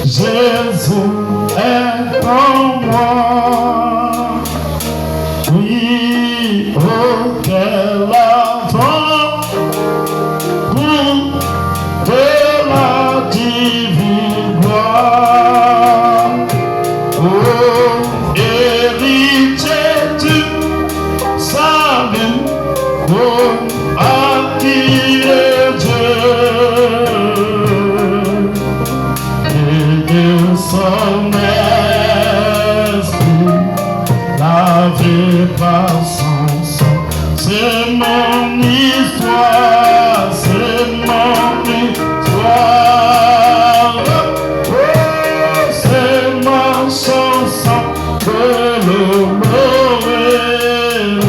Jésus est en moi. Oui, oh, quel avant de la divine gloire. Oh, héritier du salut, oh, acquis de Dieu. Son esprit, lavé par son sang, c'est mon histoire, c'est mon histoire. Oh, c'est ma chanson que le mauvais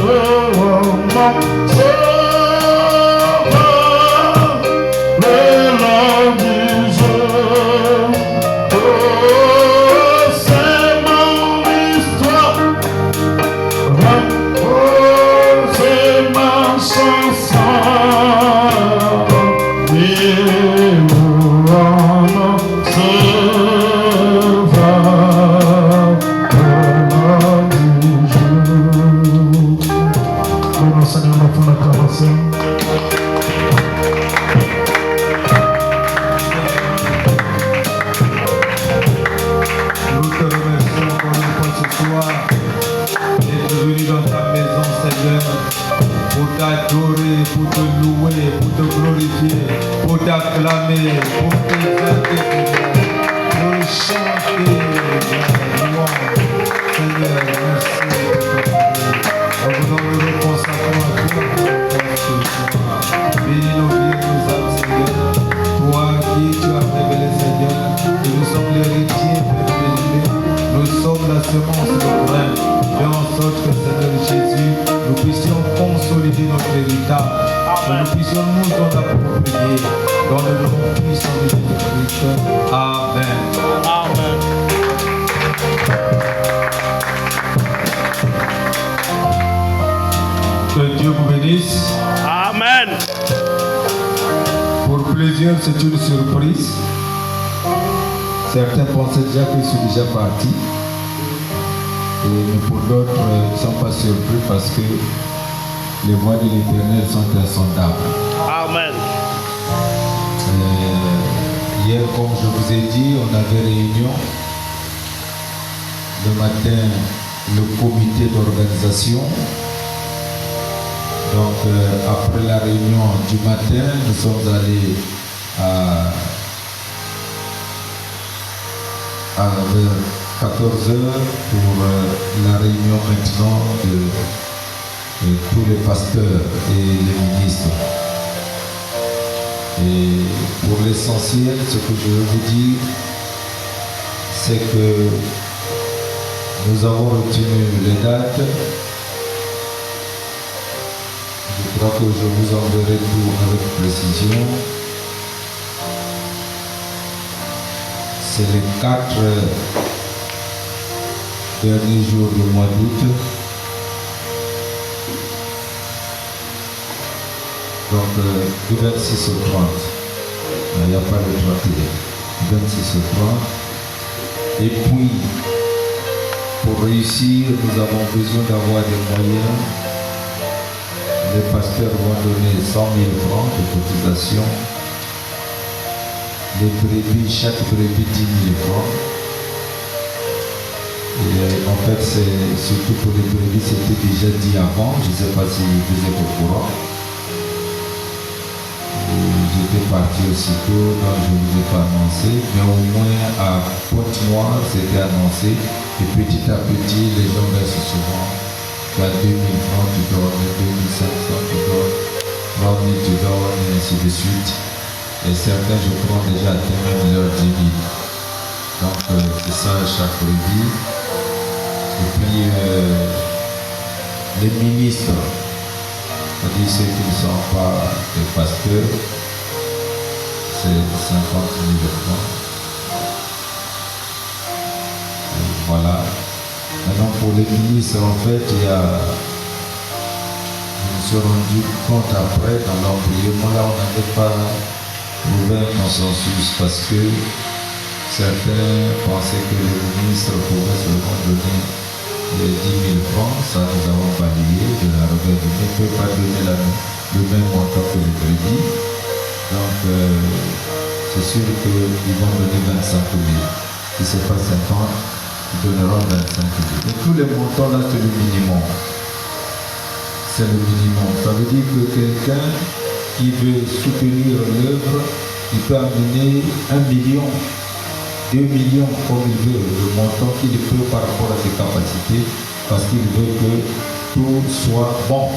roman sauveur, le long du jour. Pour te louer, pour te glorifier, pour t'acclamer, pour t'exalter, pour chanter, Seigneur, merci. Nous nous consacrons à toi, bénis nos vies, nos âmes, Seigneur. Toi qui tu as révélé, Seigneur, que nous sommes l'héritier, Père béni, nous sommes la semence, le grain. Fais en sorte que, Seigneur Jésus, nous puissions consolider notre héritage. Que nous puissions nous en approprier dans le nom puissant de Jésus-Christ. Amen. Amen. Que Dieu vous bénisse. Amen. Pour plusieurs, c'est une surprise. Certains pensaient déjà que je suis déjà parti. Mais pour d'autres, ils ne sont pas surpris parce que les voies de l'Éternel sont insondables. Amen. Hier, comme je vous ai dit, on avait réunion. Le matin, le comité d'organisation. Donc, après la réunion du matin, nous sommes allés vers 14h pour la réunion maintenant de tous les pasteurs et les ministres. Et pour l'essentiel, ce que je veux vous dire, c'est que nous avons retenu les dates. Je crois que je vous enverrai tout avec précision. C'est les 4 derniers jours du mois d'août. Donc, du 26 au 30. Il n'y a pas de 31. Du 26 au 30. Et puis, pour réussir, nous avons besoin d'avoir des moyens. Les pasteurs vont donner 100 000 francs de cotisation. Les brebis, chaque brebis 10 000 francs. Et en fait, c'est surtout pour les brebis, c'était déjà dit avant. Je ne sais pas si vous êtes au courant. J'étais parti aussitôt, donc je ne vous ai pas annoncé. Mais au moins à Pointe-Noire, c'était annoncé. Et petit à petit, les gens restent souvent. Tu as 2 000 francs, tu donnes 2 500, tu donnes 3 000, tu donnes, et ainsi de suite. Et certains, je crois, déjà atteint même leur 10 000. Donc, c'est ça chaque brebis. Et puis, les ministres, c'est-à-dire ceux qui ne sont pas des pasteurs, c'est 50 000 francs. Et voilà. Maintenant, pour les ministres, en fait, je me suis rendu compte après, dans l'embryon, là, on n'avait pas trouvé un consensus parce que Certains pensaient que le ministre pouvait seulement donner les 10 000 francs. Ça, nous avons balayé de la revers. Il ne peut pas donner le même montant que le crédit. Donc, c'est sûr qu'ils vont donner 25 000. Si ce n'est pas 50, ils donneront 25 000. Et tous les montants là, c'est le minimum. C'est le minimum. Ça veut dire que quelqu'un qui veut soutenir l'œuvre, il peut amener 1 million, 2 millions comme il veut, le montant qu'il peut par rapport à ses capacités, parce qu'il veut que tout soit bon.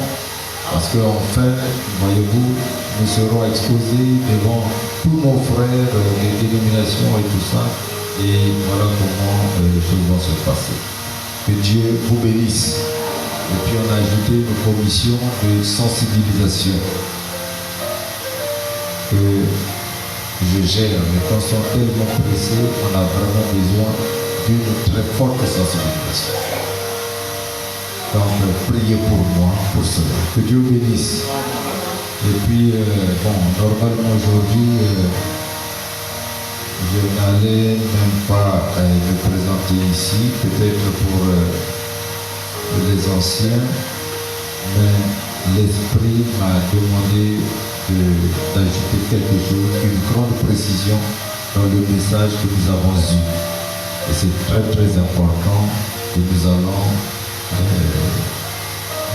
Parce qu'enfin, voyez-vous, nous serons exposés devant tous nos frères des dénominations et tout ça, et voilà comment les choses vont se passer. Que Dieu vous bénisse. Et puis on a ajouté une commission de sensibilisation que je gère, mais quand on est tellement pressé, on a vraiment besoin d'une très forte sensibilisation. Donc priez pour moi, pour cela. Que Dieu bénisse. Et puis, normalement aujourd'hui, je n'allais même pas me présenter ici, peut-être pour les anciens, mais l'Esprit m'a demandé d'ajouter quelque chose, une grande précision dans le message que nous avons eu. Et c'est très très important que nous allons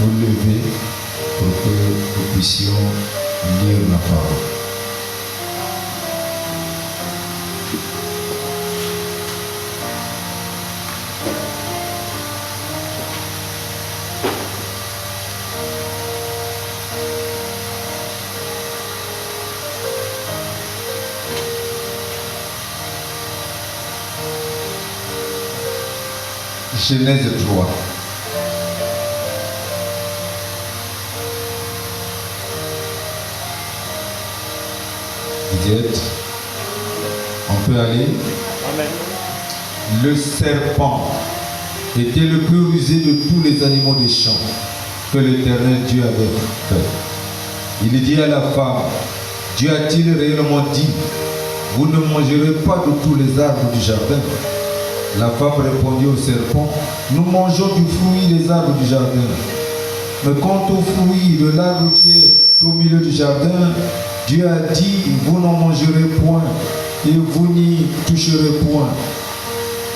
nous lever pour que nous puissions lire la parole. Genèse 3. Vous y êtes? On peut aller? Amen. Le serpent était le plus rusé de tous les animaux des champs que l'Éternel Dieu avait fait. Il dit à la femme, Dieu a-t-il réellement dit, vous ne mangerez pas de tous les arbres du jardin? La femme répondit au serpent, nous mangeons du fruit des arbres du jardin. Mais quant au fruit de l'arbre qui est au milieu du jardin, Dieu a dit, vous n'en mangerez point et vous n'y toucherez point,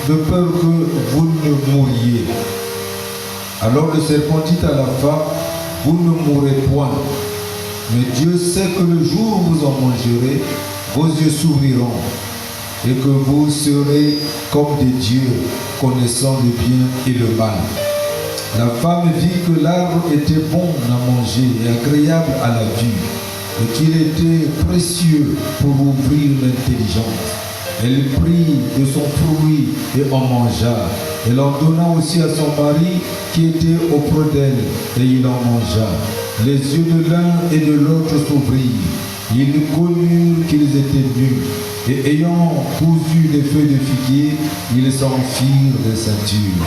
de peur que vous ne mouriez. Alors le serpent dit à la femme, vous ne mourrez point. Mais Dieu sait que le jour où vous en mangerez, vos yeux s'ouvriront et que vous serez comme des dieux, connaissant le bien et le mal. La femme vit que l'arbre était bon à manger et agréable à la vue, et qu'il était précieux pour ouvrir l'intelligence. Elle prit de son fruit et en mangea. Elle en donna aussi à son mari qui était auprès d'elle, et il en mangea. Les yeux de l'un et de l'autre s'ouvrirent. Ils connurent qu'ils étaient nus, et ayant cousu des feuilles de figuier, ils s'en firent des ceintures.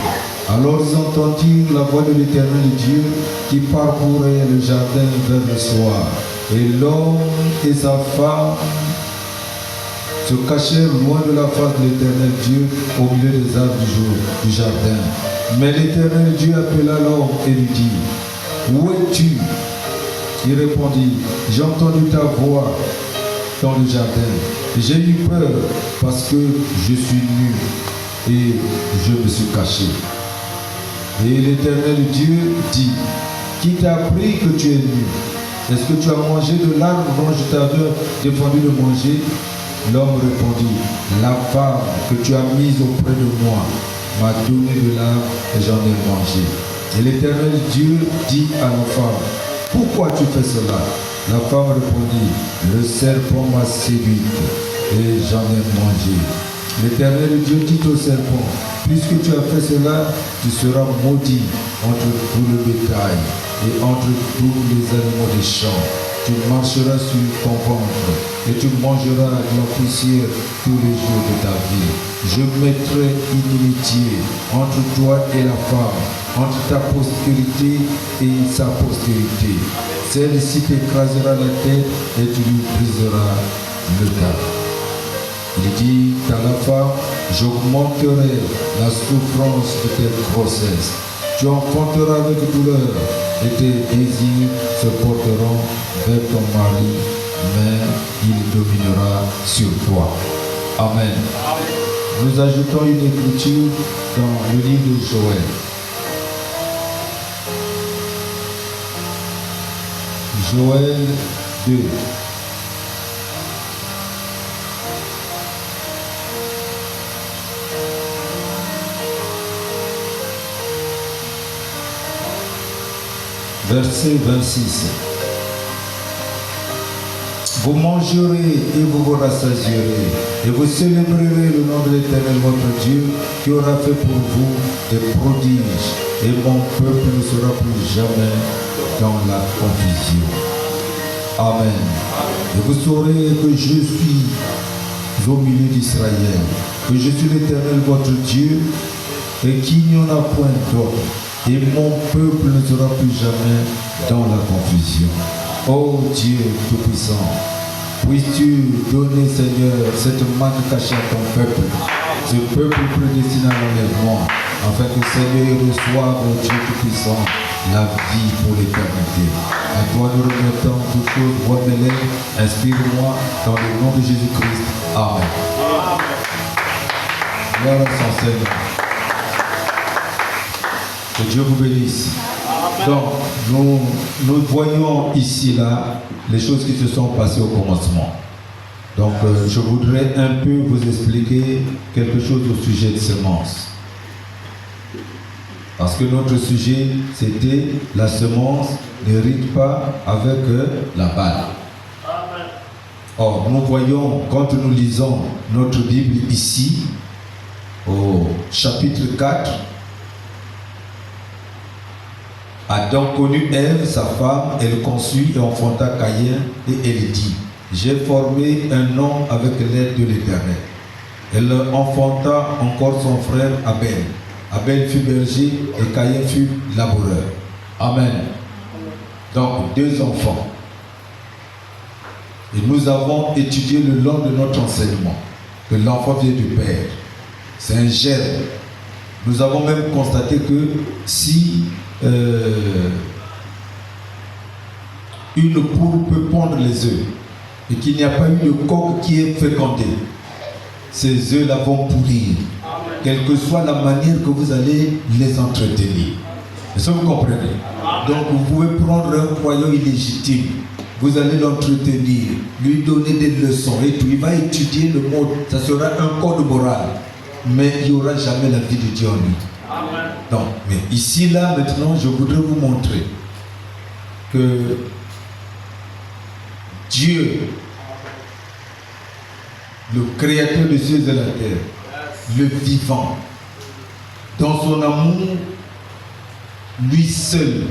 Alors ils entendirent la voix de l'Éternel Dieu qui parcourait le jardin vers le soir. Et l'homme et sa femme se cachèrent loin de la face de l'Éternel Dieu au milieu des arbres du jardin. Mais l'Éternel Dieu appela l'homme et lui dit, où es-tu? Il répondit, j'ai entendu ta voix dans le jardin. J'ai eu peur parce que je suis nu et je me suis caché. Et l'Éternel Dieu dit, qui t'a appris que tu es nu? Est-ce que tu as mangé de l'arbre dont je t'avais défendu de manger? L'homme répondit, la femme que tu as mise auprès de moi m'a donné de l'arbre et j'en ai mangé. Et l'Éternel Dieu dit à la femme, pourquoi tu fais cela? La femme répondit, le serpent m'a séduite et j'en ai mangé. L'Éternel Dieu dit au serpent, puisque tu as fait cela, tu seras maudit entre tout le bétail et entre tous les animaux des champs. Tu marcheras sur ton ventre et tu mangeras de la poussière tous les jours de ta vie. Je mettrai inimitié entre toi et la femme, entre ta postérité et sa postérité. Celle-ci t'écrasera la tête et tu lui briseras le cœur. Il dit à la femme, j'augmenterai la souffrance de tes grossesses. Tu enfanteras avec douleur et tes désirs se porteront vers ton mari, mais il dominera sur toi. Amen. Nous ajoutons une écriture dans le livre de Joël. Joël 2. Verset 26. Vous mangerez et vous vous rassasierez, et vous célébrerez le nom de l'Éternel votre Dieu, qui aura fait pour vous des prodiges, et mon peuple ne sera plus jamais dans la confusion. Amen. Et vous saurez que je suis au milieu d'Israël, que je suis l'Éternel votre Dieu, et qu'il n'y en a point d'autre. Et mon peuple ne sera plus jamais dans la confusion. Ô Dieu Tout-Puissant, puisses-tu donner, Seigneur, cette manne cachée à ton peuple, ce peuple prédestiné à l'enlèvement, afin que, Seigneur, reçoive, ô Dieu Tout-Puissant, la vie pour l'éternité. À toi nous remettons toutes choses, vois mes lèvres, inspire-moi dans le nom de Jésus-Christ. Amen. Gloire à son Seigneur. Que Dieu vous bénisse. Donc, nous voyons ici, là, les choses qui se sont passées au commencement. Donc, je voudrais un peu vous expliquer quelque chose au sujet de semences. Parce que notre sujet, c'était la semence n'hérite pas avec la balle. Or, nous voyons, quand nous lisons notre Bible ici, au chapitre 4, Adam connut Ève, sa femme, elle conçut et enfanta Caïn, et elle dit, j'ai formé un homme avec l'aide de l'Éternel. Elle enfanta encore son frère Abel. Abel fut berger et Caïn fut laboureur. Amen. Donc, 2 enfants. Et nous avons étudié le long de notre enseignement que l'enfant vient du Père. C'est un germe. Nous avons même constaté que si une poule peut pondre les œufs et qu'il n'y a pas eu de coq qui est fécondé, ces œufs-là vont pourrir, quelle que soit la manière que vous allez les entretenir. Est-ce que vous comprenez? Donc vous pouvez prendre un croyant illégitime, vous allez l'entretenir, lui donner des leçons et tout, il va étudier le monde, ça sera un code moral, mais il n'y aura jamais la vie de Dieu en lui. Non, mais ici, là, maintenant, je voudrais vous montrer que Dieu, le créateur des cieux et de la terre, le vivant, dans son amour, lui seul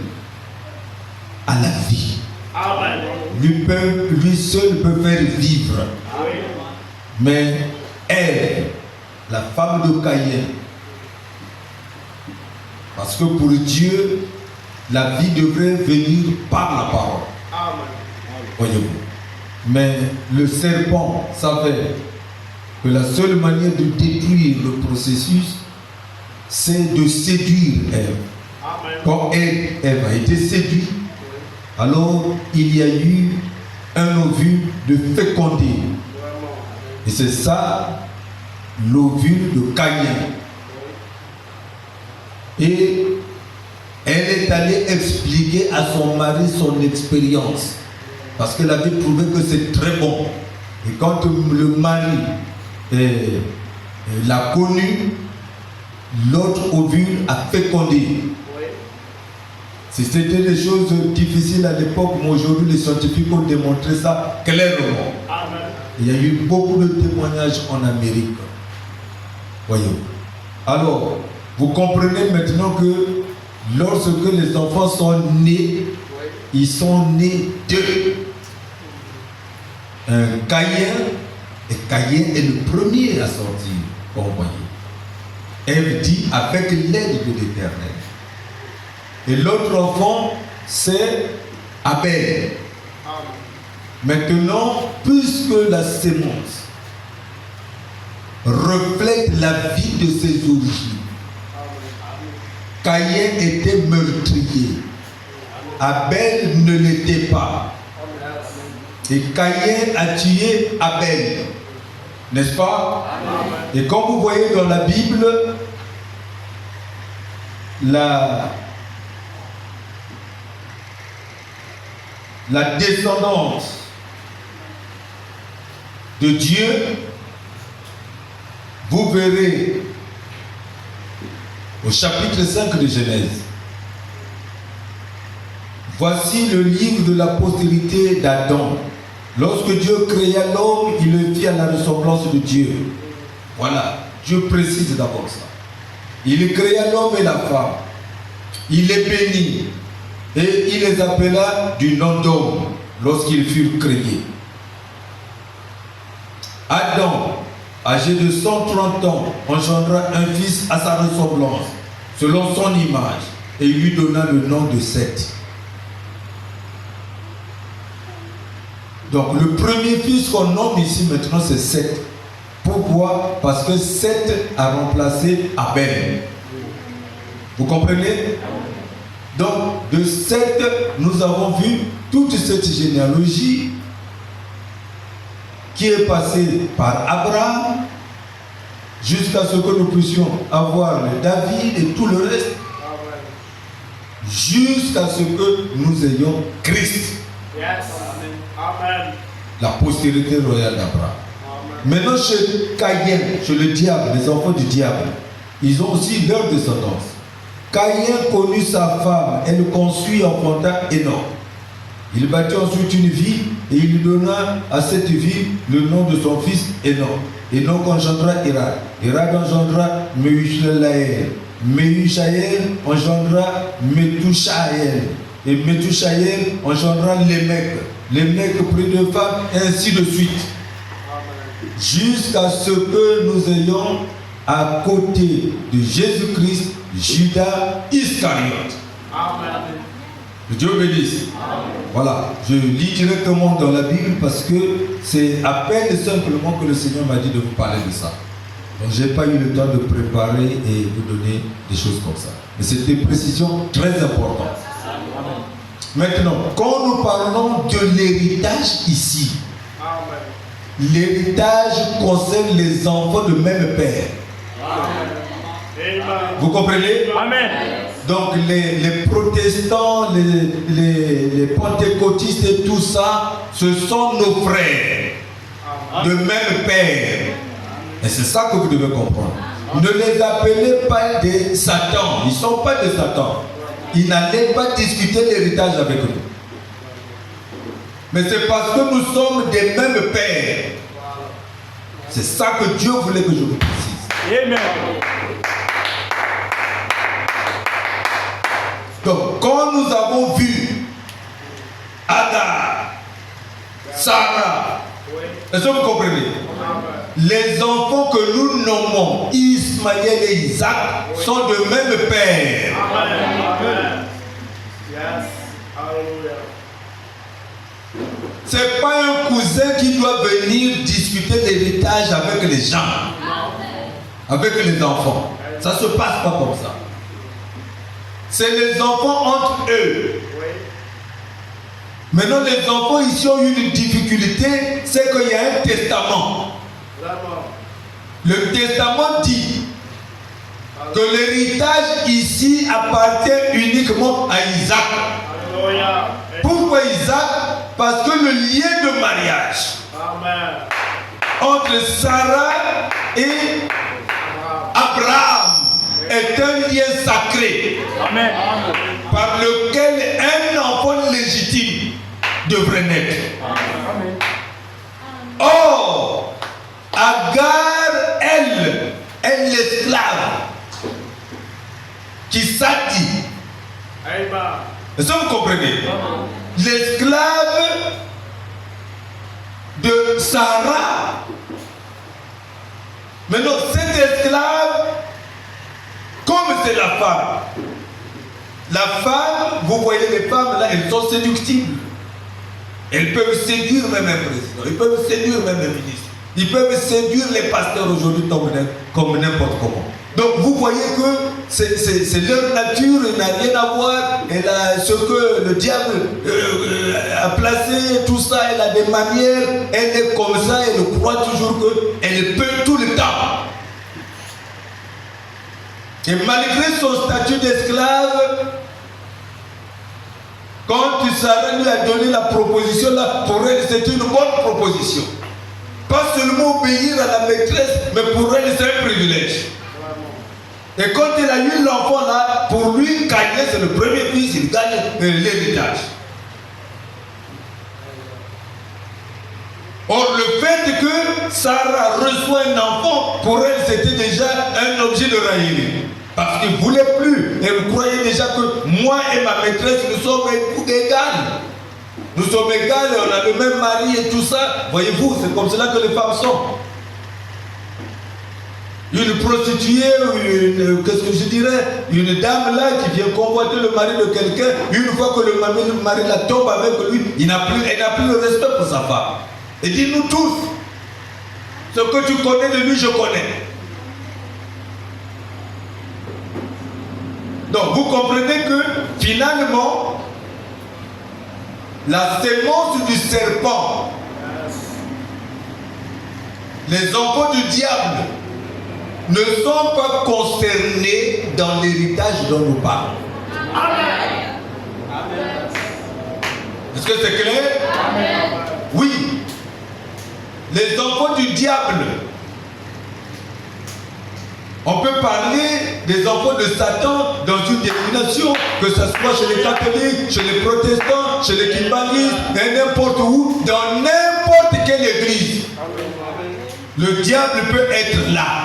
a la vie. Amen. Lui seul peut faire vivre. Mais elle, la femme de Caïn, parce que pour Dieu, la vie devrait venir par la parole. Voyez-vous. Mais le serpent savait que la seule manière de détruire le processus, c'est de séduire Ève. Quand Ève a été séduite, alors il y a eu un ovule de fécondé. Et c'est ça, l'ovule de Caïn. Et elle est allée expliquer à son mari son expérience. Parce qu'elle avait trouvé que c'est très bon. Et quand le mari l'a connu, l'autre ovule a fécondé. C'était des choses difficiles à l'époque, mais aujourd'hui les scientifiques ont démontré ça clairement. Il y a eu beaucoup de témoignages en Amérique. Voyez-vous. Alors, vous comprenez maintenant que lorsque les enfants sont nés, ils sont nés d'eux. Un Caïn, et Caïn est le premier à sortir, comme vous voyez. Ève dit avec l'aide de l'Éternel. Et l'autre enfant, c'est Abel. Maintenant, puisque la sémence reflète la vie de ses origines. Caïn était meurtrier. Abel ne l'était pas. Et Caïn a tué Abel. N'est-ce pas? Et comme vous voyez dans la Bible, la descendance de Dieu, vous verrez au chapitre 5 de Genèse. Voici le livre de la postérité d'Adam. Lorsque Dieu créa l'homme, il le fit à la ressemblance de Dieu. Voilà, Dieu précise d'abord ça. Il créa l'homme et la femme. Il les bénit et il les appela du nom d'homme lorsqu'ils furent créés. Adam, âgé de 130 ans, engendra un fils à sa ressemblance, selon son image, et il lui donna le nom de Seth. Donc le premier fils qu'on nomme ici maintenant, c'est Seth. Pourquoi? Parce que Seth a remplacé Abel. Vous comprenez? Donc de Seth, nous avons vu toute cette généalogie qui est passée par Abraham jusqu'à ce que nous puissions avoir le David et tout le reste, jusqu'à ce que nous ayons Christ. Yes. Amen. La postérité royale d'Abraham. Maintenant, chez Caïn, chez le diable, les enfants du diable, ils ont aussi leur descendance. Caïn connut sa femme, elle conçut en enfanta Enoch. Il bâtit ensuite une ville et il lui donna à cette ville le nom de son fils Enoch. Enoch engendra Irad. Irad engendra Mehujaël. Mehujaël engendra Methushaël. Et Methushaël engendra Lémec. Lémec prit deux femmes, et ainsi de suite. Jusqu'à ce que nous ayons à côté de Jésus-Christ, Judas Iscariote. Amen. Que Dieu bénisse. Voilà, je lis directement dans la Bible parce que c'est à peine simplement que le Seigneur m'a dit de vous parler de ça. Donc je n'ai pas eu le temps de préparer et vous donner des choses comme ça. Mais c'est des précisions très importantes. Maintenant, quand nous parlons de l'héritage ici, l'héritage concerne les enfants de même père. Vous comprenez? Amen. Donc les protestants, les pentecôtistes et tout ça, ce sont nos frères de même père. Et c'est ça que vous devez comprendre. Ne les appelez pas des Satan. Ils ne sont pas des Satan. Ils n'allaient pas discuter l'héritage avec nous. Mais c'est parce que nous sommes des mêmes pères. C'est ça que Dieu voulait que je vous précise. Amen. Donc, quand nous avons vu Agar, Sarah, est-ce que vous comprenez? Les enfants que nous nommons Ismaël et Isaac sont de même père. Amen. Yes. Hallelujah. C'est pas un cousin qui doit venir discuter l'héritage avec les gens, avec les enfants. Ça se passe pas comme ça. C'est les enfants entre eux. Maintenant, les enfants ici ont eu une difficulté, c'est qu'il y a un testament. Le testament dit que l'héritage ici appartient uniquement à Isaac. Pourquoi Isaac? Parce que le lien de mariage entre Sarah et Abraham est un lien sacré. Amen. Par lequel un enfant légitime devrait naître. Amen. Or, Agar, elle est l'esclave qui s'attire. Est-ce que vous comprenez? L'esclave de Sarah. Maintenant, cet esclave, comme c'est la femme, vous voyez les femmes là, elles sont séductibles. Elles peuvent séduire même un président, elles peuvent séduire même un ministre. Ils peuvent séduire les pasteurs aujourd'hui comme n'importe comment. Donc vous voyez que c'est leur nature, elle n'a rien à voir. Elle a ce que le diable a placé, tout ça, elle a des manières, elle est comme ça, elle croit toujours qu'elle peut tout le temps. Et malgré son statut d'esclave, quand Sarah lui a donné la proposition, là, pour elle c'était une bonne proposition. Pas seulement obéir à la maîtresse, mais pour elle c'est un privilège. Et quand il a eu l'enfant là, pour lui, gagner, c'est le premier fils, il gagne l'héritage. Or, le fait que Sarah reçoit un enfant, pour elle, c'était déjà un objet de raillerie. Parce qu'il ne voulait plus. Elle croyait déjà que moi et ma maîtresse, nous sommes égales. Nous sommes égales, on a le même mari et tout ça. Voyez-vous, c'est comme cela que les femmes sont. Une prostituée, qu'est-ce que je dirais, une dame là qui vient convoiter le mari de quelqu'un, une fois que le mari la tombe avec lui, elle n'a plus le respect pour sa femme. Et dit nous tous, ce que tu connais de lui, je connais. Donc vous comprenez que finalement, la sémence du serpent, les enfants du diable, ne sont pas concernés dans l'héritage dont nous parlons. Amen. Est-ce que c'est clair? Amen. Oui. Les enfants du diable. On peut parler des enfants de Satan dans une dénomination, que ce soit chez les catholiques, chez les protestants, chez les kimbalistes, et n'importe où, dans n'importe quelle église. Le diable peut être là.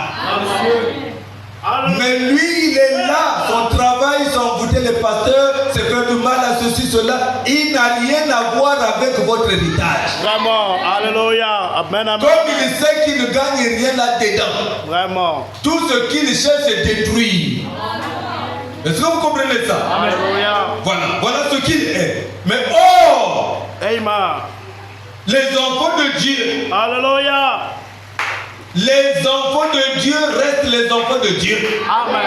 Mais lui, il est là. Son travail, c'est envoûter les pasteurs, c'est faire du mal à ceci, cela. Il n'a rien à voir avec votre héritage. Vraiment. Alléluia. Amen, amen. Comme il sait qu'il ne gagne rien là-dedans. Vraiment. Tout ce qu'il cherche, c'est détruire. Est-ce que vous comprenez ça? Alléluia. Voilà ce qu'il est. Mais oh! Amen. Les enfants de Dieu. Alléluia. Les enfants de Dieu restent les enfants de Dieu. Amen.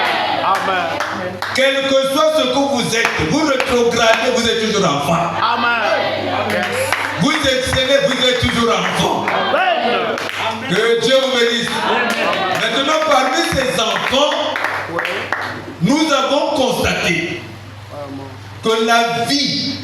Amen. Quel que soit ce que vous êtes, vous rétrogradez, vous êtes toujours enfant. Amen. Vous excellez, vous êtes toujours enfant. Amen. Que Dieu vous bénisse. Maintenant, parmi ces enfants, nous avons constaté que la vie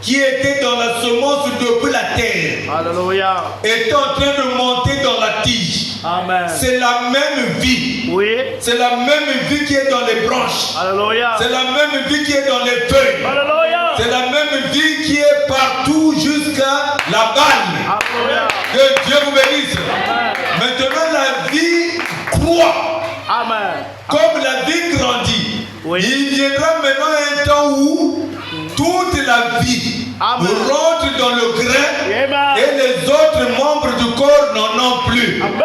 qui était dans la semence de la terre, Alléluia, est en train de monter dans la tige. Amen. C'est la même vie. Oui. C'est la même vie qui est dans les branches. Alléluia. C'est la même vie qui est dans les feuilles. Alléluia. C'est la même vie qui est partout jusqu'à la balle. Alléluia. Que Dieu vous bénisse. Amen. Maintenant la vie croît. Amen. Comme la vie grandit. Oui. Il viendra maintenant un temps où toute la vie Amen. rentre dans le grain. Amen. Et les autres membres du corps n'en ont plus. Amen.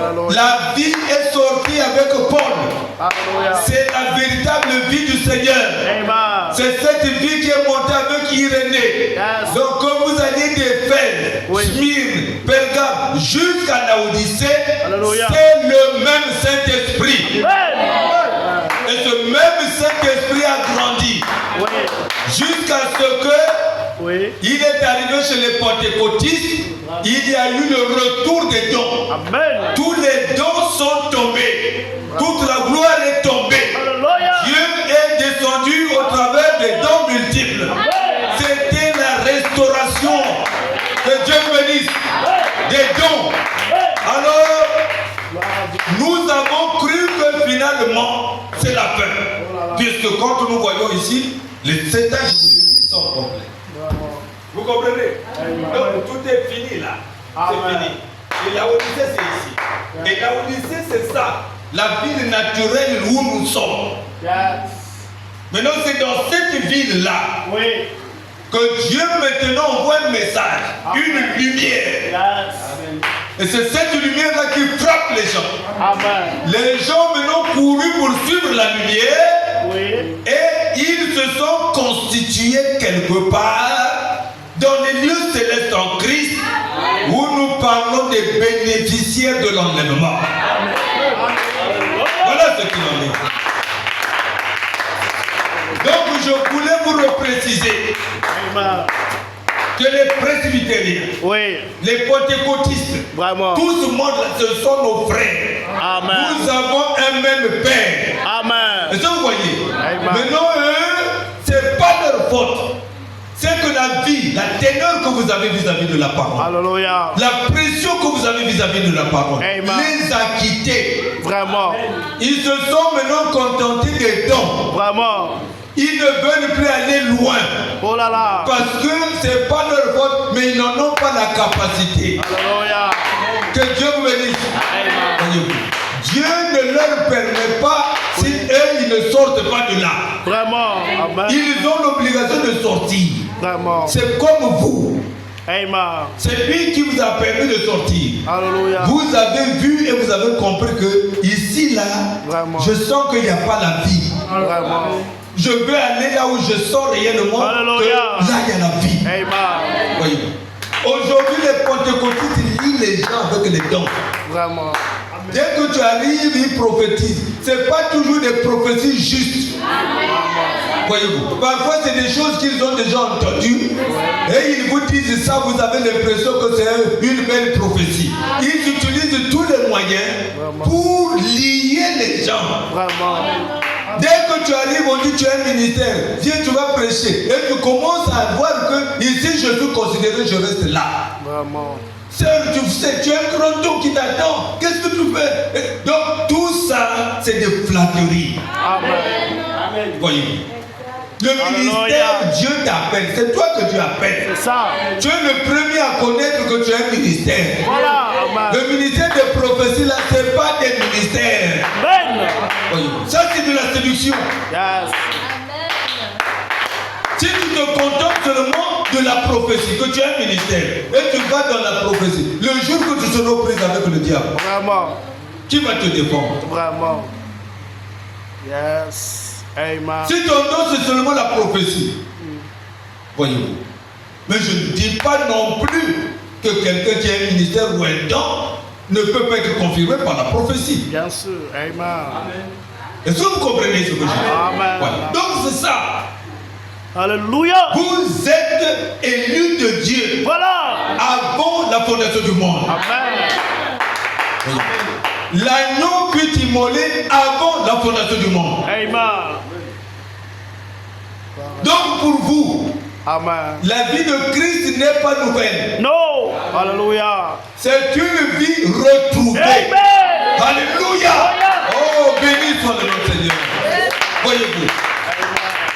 Alléluia. La vie est sortie avec Paul. Alléluia. C'est la véritable vie du Seigneur. Amen. C'est cette vie qui est montée avec Irénée. Yes. Donc quand vous allez d'Éphèse, Oui. Smyrne, Pergame, jusqu'à Laodicée, Alléluia. c'est le même Saint-Esprit. Amen. Et ce même Saint-Esprit a grandi. Oui. Jusqu'à ce que Oui. il est arrivé chez les pentecôtistes, il y a eu le retour des dons. Amen. Tous les dons sont tombés. Toute la gloire est tombée. Alléluia. Dieu est descendu au travers des dons multiples. C'était la restauration. Que Dieu bénisse. Des dons. Alors, nous avons cru que finalement, c'est la fin. Puisque quand nous voyons ici, les 7 âges de l'Église sont complets. Vous comprenez? Donc tout est fini là. C'est fini. Et la Odyssée, c'est ici. Et la Odyssée, c'est ça. La ville naturelle où nous sommes. Yes. Maintenant, c'est dans cette ville-là Oui. que Dieu maintenant envoie un message, une lumière. Yes. Et c'est cette lumière-là qui frappe les gens. Amen. Les gens maintenant couru pour suivre la lumière. Oui. Et ils se sont constitués quelque part dans les lieux célestes en Christ, où nous parlons de des bénéficiaires de l'enlèvement. Voilà ce qu'il en est. Donc je voulais vous repréciser Amen. que les presbytériens, Oui. les pentecôtistes, Vraiment. tout ce monde-là, ce sont nos frères. Amen. Nous avons un même Père. Amen. Est-ce que vous voyez? Amen. Maintenant, c'est pas leur faute. C'est que la vie, la teneur que vous avez vis-à-vis de la parole, Alléluia. la pression que vous avez vis-à-vis de la parole, Amen. les a quittés. Vraiment. Ils se sont maintenant contentés des dons. Vraiment. Ils ne veulent plus aller loin. Oh là là. Parce que ce n'est pas leur faute, mais ils n'en ont pas la capacité. Alléluia. Que Dieu vous bénisse. Amen. Voyez-vous, Dieu ne leur permet pas, si eux, ils ne sortent pas de là. Vraiment. Amen. Ils ont l'obligation de sortir. Vraiment. C'est comme vous. Amen. C'est lui qui vous a permis de sortir. Alléluia. Vous avez vu et vous avez compris que ici, là, Vraiment. je sens qu'il n'y a pas la vie. Vraiment. Je veux aller là où je sors réellement. Alléluia. Que là, il y a la vie. Amen. Voyez. Aujourd'hui, les pentecôtistes lient les gens avec les dons. Vraiment. Dès que tu arrives, ils prophétisent. Ce n'est pas toujours des prophéties justes. Voyez-vous. Parfois, c'est des choses qu'ils ont déjà entendues. Et ils vous disent ça, vous avez l'impression que c'est une belle prophétie. Ils utilisent tous les moyens pour lier les gens. Vraiment. Dès que tu arrives, on dit tu as un ministère. Viens, tu vas prêcher. Et tu commences à voir que ici, je suis considéré, je reste là. Vraiment. Sœur, tu sais, tu as un grand don qui t'attend. Qu'est-ce que tu fais? Donc, tout ça, c'est des flatteries. Amen. Voyez-vous. Le Alléluia. ministère, Dieu t'appelle. C'est toi que Dieu appelle. C'est ça. Tu es le premier à connaître que tu as un ministère. Voilà. Amen. Le ministère de prophétie, là, ce n'est pas des ministères. Amen. Voyez-vous. Ça, c'est de la séduction. Yes. Si tu te contentes seulement de la prophétie, que tu as un ministère, et tu vas dans la prophétie, le jour que tu seras pris avec le diable, Vraiment. qui va te défendre? Vraiment. Yes. Amen. Si ton don c'est seulement la prophétie, voyez-vous. Mais je ne dis pas non plus que quelqu'un qui a un ministère ou un don ne peut pas être confirmé par la prophétie. Bien sûr. Amen. Est-ce que vous comprenez ce que je dis? Amen. Voilà. Donc c'est ça. Alléluia. Vous êtes élus de Dieu Voilà. avant la fondation du monde. Amen. L'agneau fut immolé avant la fondation du monde. Amen. Donc pour vous, Amen. la vie de Christ n'est pas nouvelle. No. Alléluia. C'est une vie retrouvée. Amen. Alléluia. Oh, béni soit le nom du Seigneur. Voyez-vous,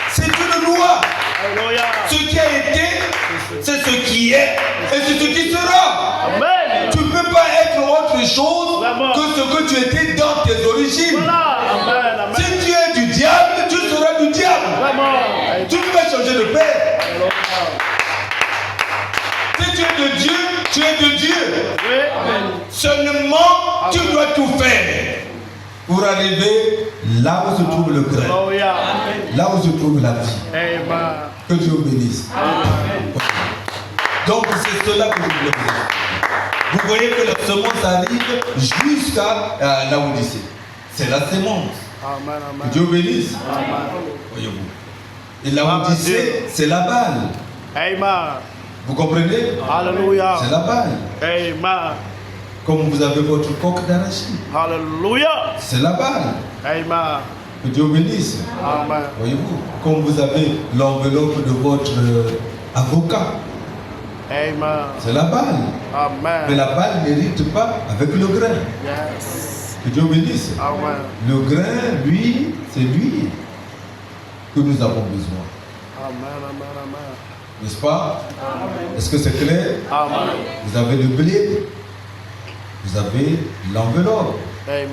c'est une loi. Alléluia. Ce qui a été, c'est ce qui est et c'est ce qui sera. Amen. Tu ne peux pas être autre chose Vraiment. que ce que tu étais dans tes origines. Voilà. Amen. Amen. Si tu es du diable, tu seras du diable. Vraiment. Tu ne peux pas changer de père. Si tu es de Dieu, tu es de Dieu. Oui. Amen. Seulement, tu dois tout faire pour arriver là où se trouve le grain, Alléluia. là où se trouve la vie. Amen. Que Dieu bénisse. Donc, c'est cela que je voulais vous dire. Vous voyez que la semence arrive jusqu'à la Odyssée. C'est la semence. Amen. Que Amen. Dieu bénisse. Amen. Voyez-vous. Et la Odyssée, c'est la balle. Amen. Vous comprenez? Alléluia. C'est la balle. Amen. Comme vous avez votre coque d'arachide. Alléluia. C'est la balle. Amen. Que Dieu bénisse. Amen. Voyez-vous. Comme vous avez l'enveloppe de votre avocat. Amen. C'est la balle. Mais Amen. la balle n'hérite pas avec le grain. Yes. Que Dieu bénisse. Amen. Le grain, lui, c'est lui que nous avons besoin. Amen. Amen. Amen. N'est-ce pas? Est-ce que c'est clair? Amen. Vous avez le blé. Vous avez l'enveloppe. Amen.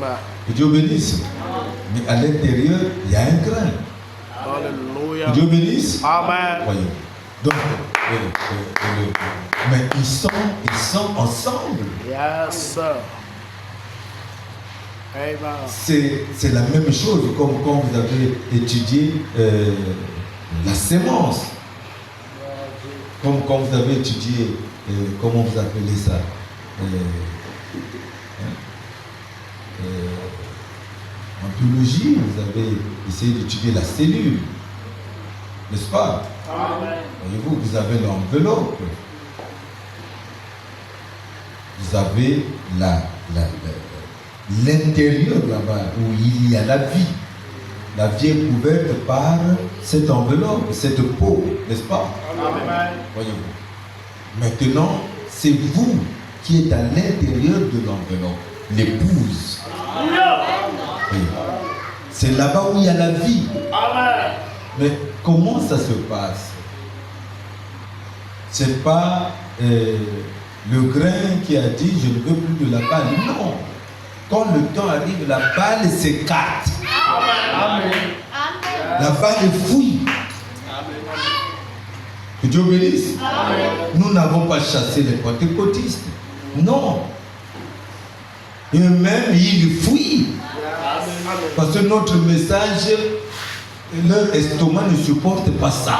Que Dieu bénisse. Mais à l'intérieur, il y a un grain. Alléluia. Que Dieu bénisse. Amen. Voyons. Donc, mais ils sont ensemble. Yes, sir. Amen. C'est la même chose comme quand vous avez étudié la sémence. Comme quand vous avez étudié, comment vous appelez ça? En biologie, vous avez essayé d'étudier la cellule, n'est-ce pas? Voyez-vous, vous avez l'enveloppe. Vous avez l'intérieur là-bas où il y a la vie. La vie est couverte par cette enveloppe, cette peau, n'est-ce pas? Voyez-vous. Maintenant, c'est vous qui êtes à l'intérieur de l'enveloppe, l'épouse. Oui. C'est là-bas où il y a la vie. Mais comment ça se passe? C'est pas le grain qui a dit je ne veux plus de la balle. Non. Quand le temps arrive, la balle s'écarte. La balle fouille. Que Dieu bénisse. Nous n'avons pas chassé les pentecôtistes. Non. Et même ils fouillent. Parce que notre message, leur estomac ne supporte pas ça.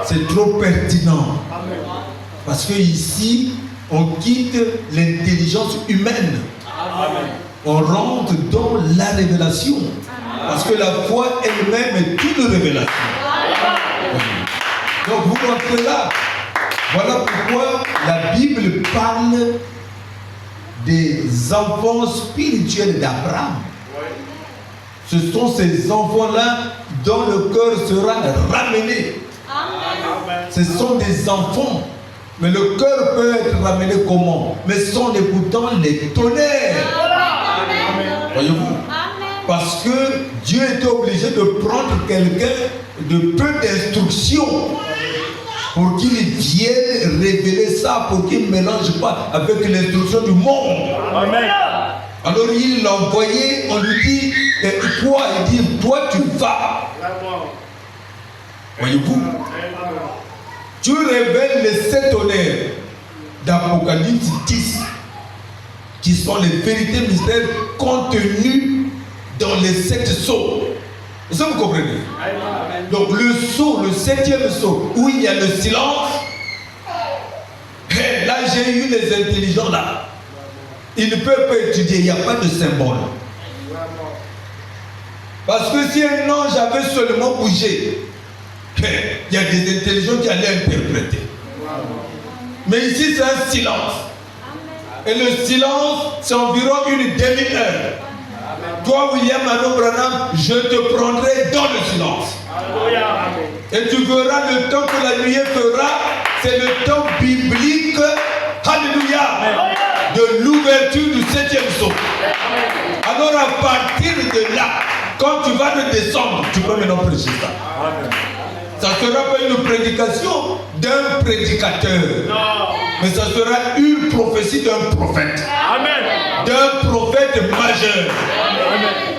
C'est trop pertinent. Parce que ici, on quitte l'intelligence humaine. On rentre dans la révélation. Parce que la foi elle-même est une révélation. Donc vous rentrez là. Voilà pourquoi la Bible parle des enfants spirituels d'Abraham. Ce sont ces enfants-là dont le cœur sera ramené. Ce sont des enfants. Mais le cœur peut être ramené comment? Mais sans écoutant les tonnerres. Voyez-vous? Parce que Dieu était obligé de prendre quelqu'un de peu d'instruction pour qu'il vienne révéler ça, pour qu'il ne mélange pas avec l'instruction du monde. Amen. Alors il l'a envoyé, on lui dit quoi? Il dit toi tu vas. Voyez-vous? Tu révèles les 7 honneurs d'Apocalypse 10 qui sont les vérités mystères contenues dans les 7 sceaux. Est-ce que vous comprenez? Donc le sceau, le 7e sceau, où il y a le silence, là j'ai eu les intelligents là. Ils ne peuvent pas étudier, il n'y a pas de symbole. Parce que si un ange avait seulement bougé, il y a des intelligents qui allaient interpréter. Mais ici c'est un silence. Et le silence c'est environ une demi-heure. Toi William Arnaud Branham, je te prendrai dans le silence. Et tu verras le temps que la nuit fera, c'est le temps biblique. Alléluia. De l'ouverture du 7e sceau. Alors à partir de là, quand tu vas le descendre, tu peux maintenant prêcher ça. Ça ne sera pas une prédication d'un prédicateur. Mais ça sera une prophétie d'un prophète. D'un prophète majeur.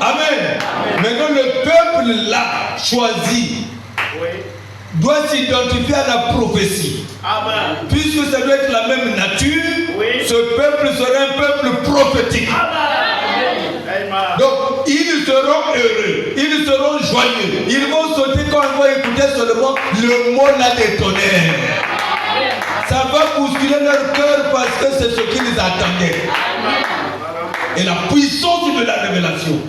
Amen. Maintenant le peuple là choisi doit s'identifier à la prophétie. Puisque ça doit être la même nature, ce peuple sera un peuple prophétique. Donc ils seront heureux, ils seront joyeux, ils vont sauter quand ils vont écouter seulement le mot là des tonnerres. Ça va bousculer leur cœur parce que c'est ce qu'ils attendaient. Et la puissance de la révélation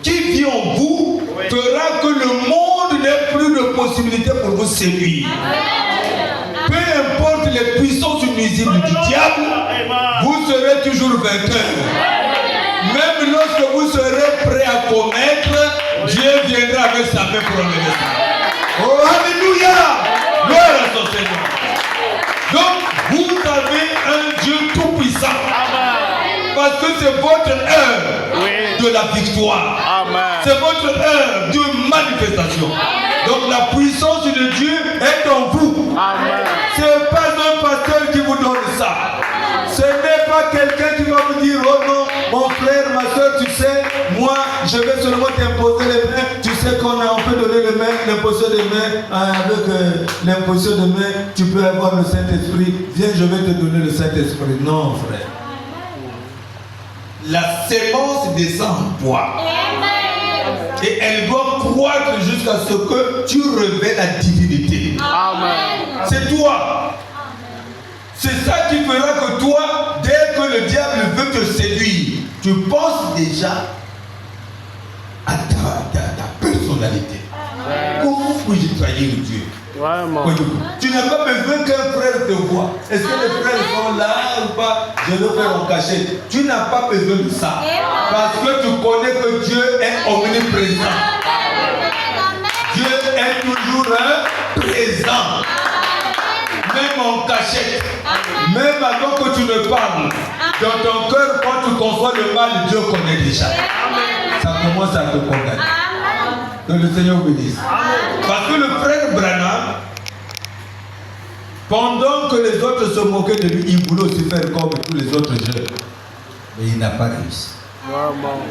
qui vit en vous fera que le monde n'ait plus de possibilité pour vous séduire. Peu importe les puissances nuisibles du diable, vous serez toujours vainqueur. Même lorsque vous serez prêt à commettre, Dieu viendra avec sa main pour enlever ça. Oh, alléluia! Gloire à son Seigneur. Donc, vous avez un Dieu tout-puissant. Parce que c'est votre heure de la victoire. C'est votre heure de manifestation. Donc, la puissance de Dieu est en vous. Ce n'est pas un pasteur qui vous donne ça. Ce n'est pas quelqu'un qui va vous dire, oh non, mon frère, ma soeur, tu sais, moi, je vais seulement t'imposer les mains. Tu sais qu'on peut donner les mains, l'imposition des mains. Avec l'imposition des mains, tu peux avoir le Saint-Esprit. Viens, je vais te donner le Saint-Esprit. Non, frère. La sémence descend en toi. Et elle doit croître jusqu'à ce que tu révèles la divinité. C'est toi. C'est ça qui fera que toi, dès que le diable veut te séduire, tu penses déjà à ta personnalité. Comment puis-je trahir Dieu? Vraiment. Tu n'as pas besoin qu'un frère te voie. Est-ce que les frères sont là ou pas? Je veux faire en cachette. Tu n'as pas besoin de ça. Parce que tu connais que Dieu est omniprésent. Dieu est toujours présent. Même en cachette. Même avant que tu ne parles. Dans ton cœur, quand tu conçois le mal, Dieu connaît déjà. Ça commence à te condamner. Que le Seigneur bénisse. Parce que le frère Branham, pendant que les autres se moquaient de lui, il voulait aussi faire comme tous les autres jeunes. Mais il n'a pas réussi. Vraiment.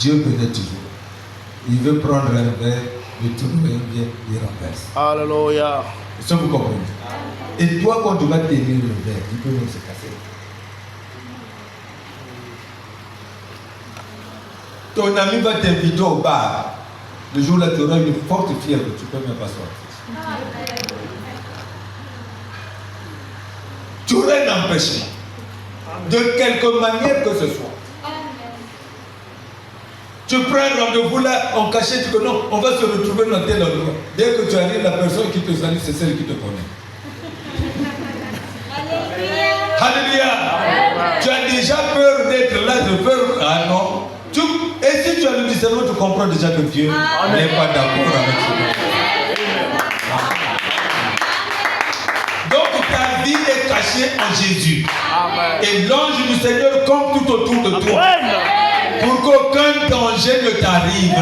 Dieu connaît toujours. Il veut prendre un verre, il tourne bien, il renverse. Alléluia. Est-ce que vous comprenez? Et toi, quand tu vas tenir le verre, il peut même se casser. Ton ami va t'inviter au bar. Le jour-là, tu auras une forte fièvre, tu ne peux même pas sortir. Tu auras un empêchement. De quelque manière que ce soit. Tu prends un rendez-vous là, en cachette, que non, on va se retrouver dans tel endroit. Dès que tu arrives, la personne qui te salue, c'est celle qui te connaît. Alléluia. Tu as déjà peur d'être là, de peur. Ah non. Et si tu as le discernement, tu comprends déjà que Dieu n'est pas d'accord avec ça. Donc ta vie est cachée en Jésus. Amen. Et l'ange du Seigneur compte tout autour de toi. Pour qu'aucun danger ne t'arrive.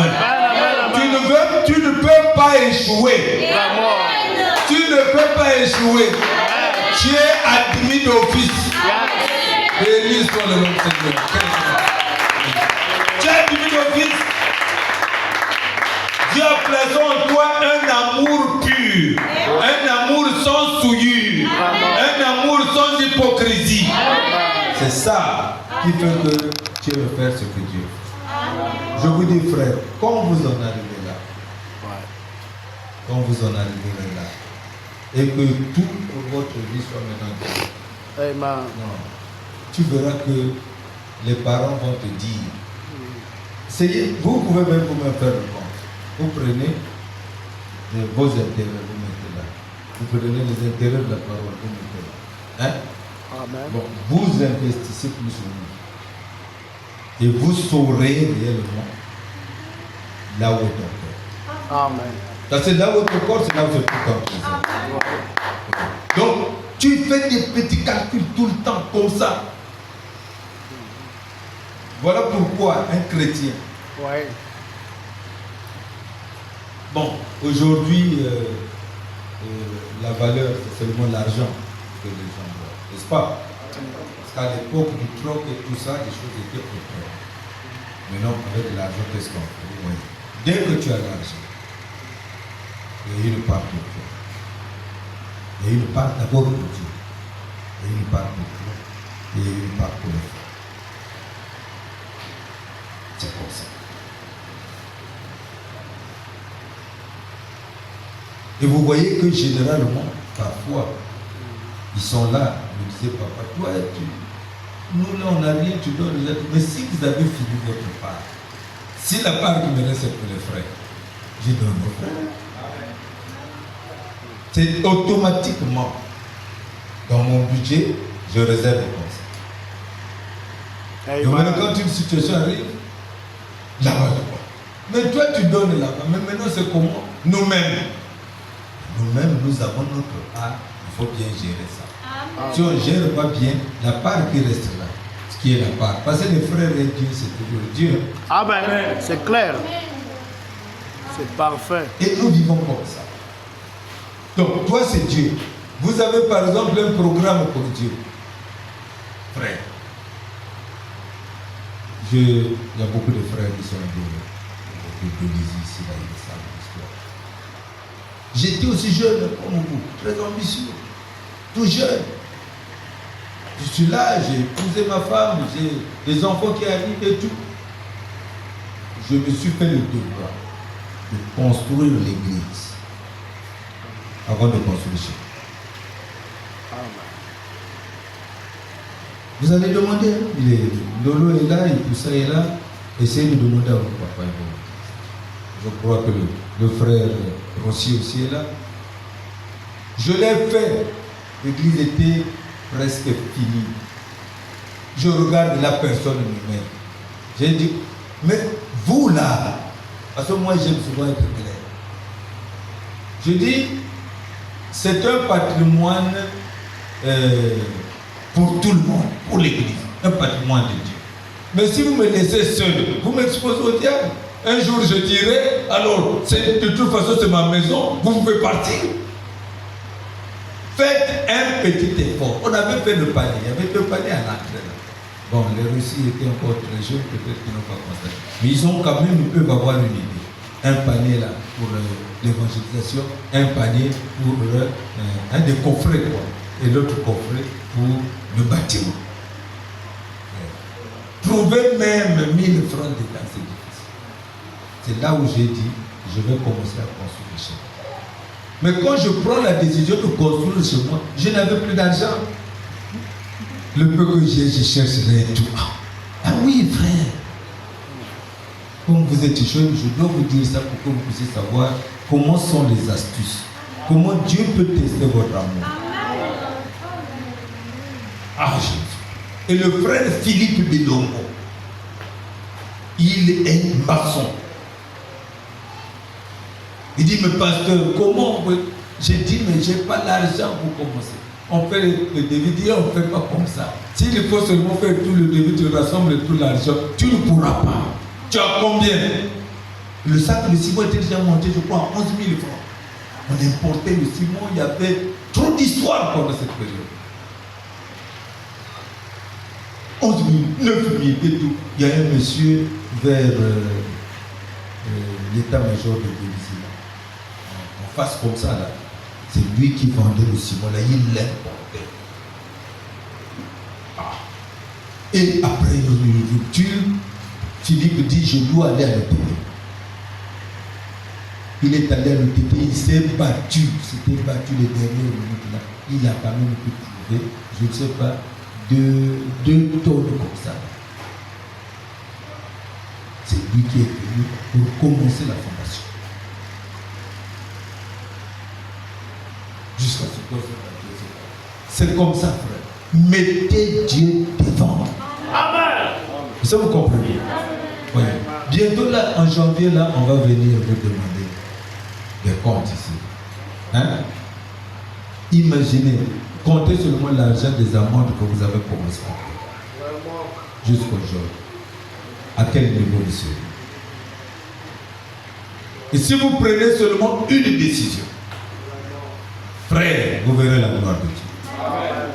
Tu ne peux pas échouer. Tu ne peux pas échouer. Tu es admis d'office. Béni soit le nom du Seigneur. Tu es admis d'office. Dieu a placé en toi un amour pur, un amour sans souillure, un amour sans hypocrisie. C'est ça qui fait que tu veux faire ce que Dieu fait. Je vous dis, frère, quand vous en arrivez là, quand vous en arrivez là, et que tout pour votre vie soit maintenant Dieu, Amen. non, tu verras que les parents vont te dire, vous pouvez même vous faire le compte. Vous prenez vos intérêts, vous mettez là. Vous prenez les intérêts de la parole, vous mettez là. Hein? Amen. Bon, vous investissez plus sur vous. Et vous saurez réellement là où est ton cœur. Amen. Parce que là où est ton corps, c'est là où c'est tout ton présent. Donc, tu fais des petits calculs tout le temps comme ça. Voilà pourquoi un chrétien. Ouais. Bon, aujourd'hui, la valeur, c'est seulement l'argent que les gens voient, n'est-ce pas? Parce qu'à l'époque du troc et tout ça, les choses étaient autrement. Maintenant, avec l'argent, qu'est-ce qu'on fait? Vous voyez. Dès que tu as l'argent, il y a une part pour toi. Il y a une part d'abord pour Dieu. Il y a une part pour toi. Et il y a une part pour les frères. C'est comme ça. Et vous voyez que généralement, parfois, ils sont là, ils me disaient, papa, toi, nous là on n'a rien, tu donnes les autres. Mais si vous avez fini votre part, si la part qui me reste c'est pour les frères, je donne aux frères. C'est automatiquement, dans mon budget, je réserve comme ça. Et maintenant, quand une situation arrive, là-bas, mais toi tu donnes là-bas, mais maintenant c'est comment? Nous-mêmes, nous avons notre part, il faut bien gérer ça. Amen. Si on ne gère pas bien, la part qui reste là, ce qui est la part. Parce que les frères et Dieu, c'est toujours Dieu. Amen. C'est clair. C'est parfait. Et nous vivons comme ça. Donc, toi, c'est Dieu. Vous avez par exemple un programme pour Dieu. Frère. Il y a beaucoup de frères qui sont de Belize ici, là, ils savent l'histoire. J'étais aussi jeune comme vous, très ambitieux, tout jeune. Je suis là, j'ai épousé ma femme, j'ai des enfants qui arrivent et tout. Je me suis fait le devoir de construire l'église avant de construire chez moi. Vous allez demander, Lolo est là, et tout ça est là. Essayez de demander à votre papa. Je crois que le frère Rossi aussi est là. Je l'ai fait. L'église était presque finie. Je regarde la personne humaine. J'ai dit, mais vous là, parce que moi j'aime souvent être clair. Je dis, c'est un patrimoine pour tout le monde, pour l'église, un patrimoine de Dieu. Mais si vous me laissez seul, vous m'exposez au diable. Un jour je dirai, alors de toute façon c'est ma maison, vous pouvez partir. Faites un petit effort. On avait fait le panier, il y avait deux paniers à l'entrée. Bon, les Russes étaient encore très jeunes, peut-être qu'ils n'ont pas constaté. Mais ils peuvent avoir une idée. Un panier là pour l'évangélisation, un panier pour un des coffrets quoi, et l'autre coffret pour le bâtiment. Trouver même 1000 francs dedans, c'est difficile. C'est là où j'ai dit, je vais commencer à construire chez moi. Mais quand je prends la décision de construire chez moi, je n'avais plus d'argent. Le peu que j'ai, je chercherai tout. Ah oui, frère. Comme vous êtes jeune, je dois vous dire ça pour que vous puissiez savoir comment sont les astuces. Comment Dieu peut tester votre amour. Ah, Jésus. Et le frère Philippe Bilongo, il est maçon. Il dit, mais pasteur, comment? J'ai dit, mais je n'ai pas l'argent pour commencer. On fait le devis, dit, on ne fait pas comme ça. S'il faut seulement faire tout le devis, tu rassembles tout l'argent, tu ne pourras pas. Tu as combien? Le sac de ciment était déjà monté, je crois, à 11 000 francs. On importait le ciment, il y avait trop d'histoires pendant cette période. 11 000, 9 000 et tout. Il y a un monsieur vers l'état-major de Bélizy. En face comme ça, là. C'est lui qui vendait le ciment, là, il l'importait. Ah. Et après une rupture, Philippe dit, je dois aller à l'ETP. Il est allé à l'ETP, il s'est battu, c'était battu les dernières minutes là. Il a quand même pu trouver, je ne sais pas, 2 tonnes comme ça. C'est lui qui est venu pour commencer la fondation. Jusqu'à ce que c'est comme ça, frère. Mettez Dieu devant. Amen. Ça vous comprenez? Oui. Bientôt là, en janvier, là, on va venir vous demander des comptes ici. Hein? Imaginez, comptez seulement l'argent des amendes que vous avez commencé à payer. Jusqu'aujourd'hui. À quel niveau de celui? Et si vous prenez seulement une décision, frère, vous verrez la gloire de Dieu. Amen.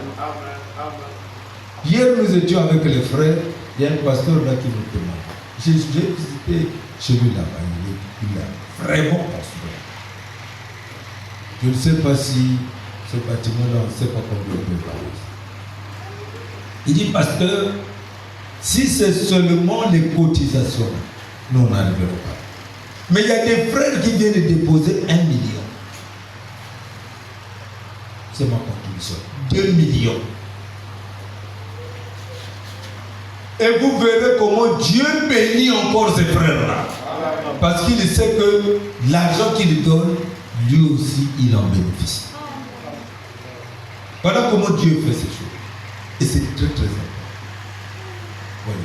Hier, nous étions avec les frères. Il y a un pasteur là qui nous demande. J'ai visité chez lui là-bas. Il a vraiment construit. Je ne sais pas si ce bâtiment-là, on ne sait pas combien on peut parler. Il dit, pasteur, si c'est seulement les cotisations, nous n'arriverons pas. Mais il y a des frères qui viennent de déposer 1 million. C'est ma contribution. 2 millions. Et vous verrez comment Dieu bénit encore ces frères-là. Parce qu'il sait que l'argent qu'il donne, lui aussi, il en bénéficie. Voilà comment Dieu fait ces choses. Et c'est très très important. Voyez.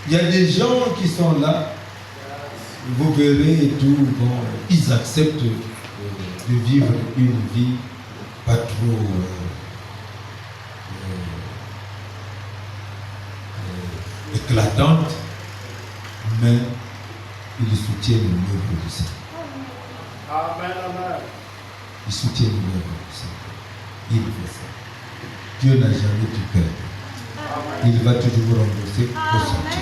Il y a des gens qui sont là, vous verrez et tout, bon, ils acceptent de vivre une vie pas trop éclatante, mais ils soutiennent l'œuvre du Seigneur. Amen. Ils soutiennent l'œuvre du Seigneur. Il fait ça. Dieu n'a jamais du perdre. Il va toujours vous rembourser au centre.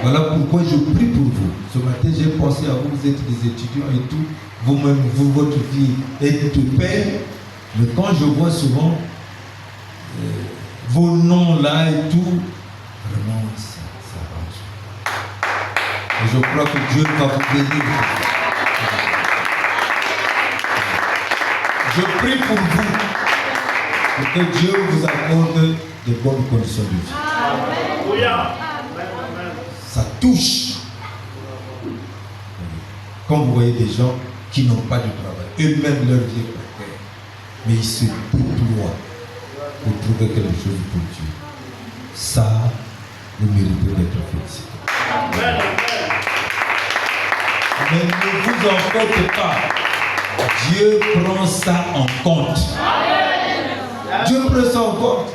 Voilà pourquoi je prie pour vous. Ce matin, j'ai pensé à vous, vous êtes des étudiants et tout. Vous-même, votre vie est de paix. Mais quand je vois souvent vos noms là et tout, vraiment, ça arrange. Et je crois que Dieu va vous bénir. Je prie pour vous. Et que Dieu vous accorde de bonnes conditions de vie. Alléluia. Amen. Ça touche. Quand vous voyez des gens qui n'ont pas de travail, eux-mêmes leur vie est précaire, mais ils se déploient pour trouver quelque chose pour Dieu. Ça, vous méritez d'être félicité. Amen. Mais ne vous en faites pas. Dieu prend ça en compte. Dieu prend ça en compte.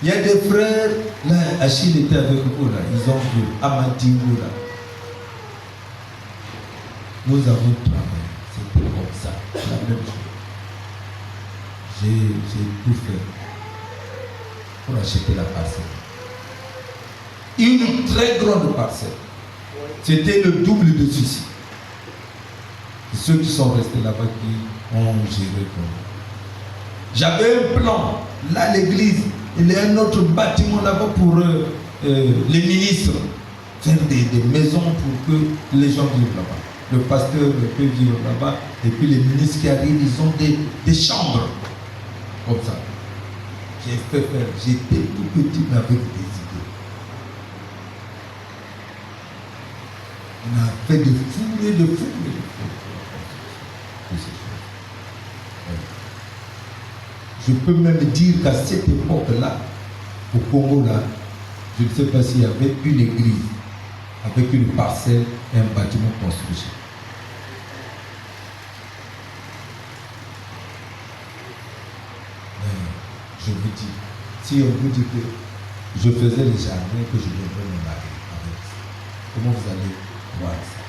Il y a des frères, là, Achille était avec vous, là, ils ont vu, Amadingo, là. Nous avons travaillé, c'était comme ça, la même chose. J'ai tout fait pour acheter la parcelle. Une très grande parcelle. C'était le double de ceci. Et ceux qui sont restés là-bas qui ont géré comme ça. J'avais un plan, là l'église, il y a un autre bâtiment là-bas pour les ministres. Faire des maisons pour que les gens vivent là-bas. Le pasteur peut vivre là-bas. Et puis les ministres qui arrivent, ils ont des chambres. Comme ça. J'ai fait faire. J'étais tout petit mais avec des idées. On a fait de fous et de fous. Je peux même dire qu'à cette époque-là, au Congo, là, je ne sais pas s'il y avait une église avec une parcelle et un bâtiment construit. Mais je vous dis, si on vous dit que je faisais les jardins, que je devrais me marier avec ça, comment vous allez voir ça?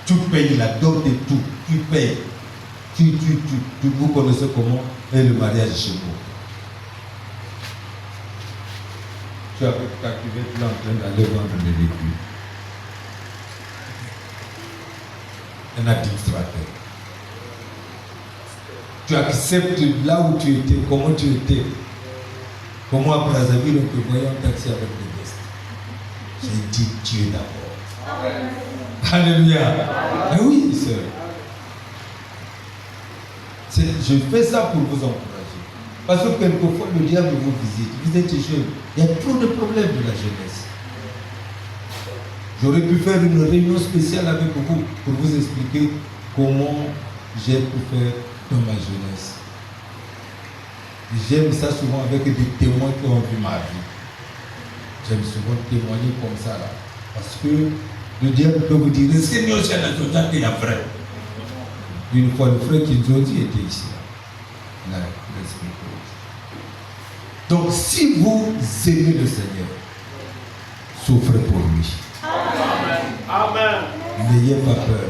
Tu payes la dot et tout, tu payes. Vous connaissez comment est le mariage chez vous. Tu avais captivé, tu es en train d'aller vendre les légumes. Un administrateur. Tu acceptes là où tu étais, comment tu étais. Comment à Brazzaville on te voyait en taxi avec des vestes. J'ai dit Dieu d'abord. Alléluia. Ah oui, sœur. Je fais ça pour vous encourager. Parce que quelquefois, le diable vous visite. Vous êtes jeune. Il y a trop de problèmes de la jeunesse. J'aurais pu faire une réunion spéciale avec vous pour vous expliquer comment j'ai pu faire dans ma jeunesse. J'aime ça souvent avec des témoins qui ont vu ma vie. J'aime souvent témoigner comme ça là. Parce que le diable peut vous dire, Seigneur, c'est la chose qui est vrai. Une fois, le frère Kinzodi était ici. Là, donc, si vous aimez le Seigneur, souffrez pour lui. Amen. N'ayez pas peur.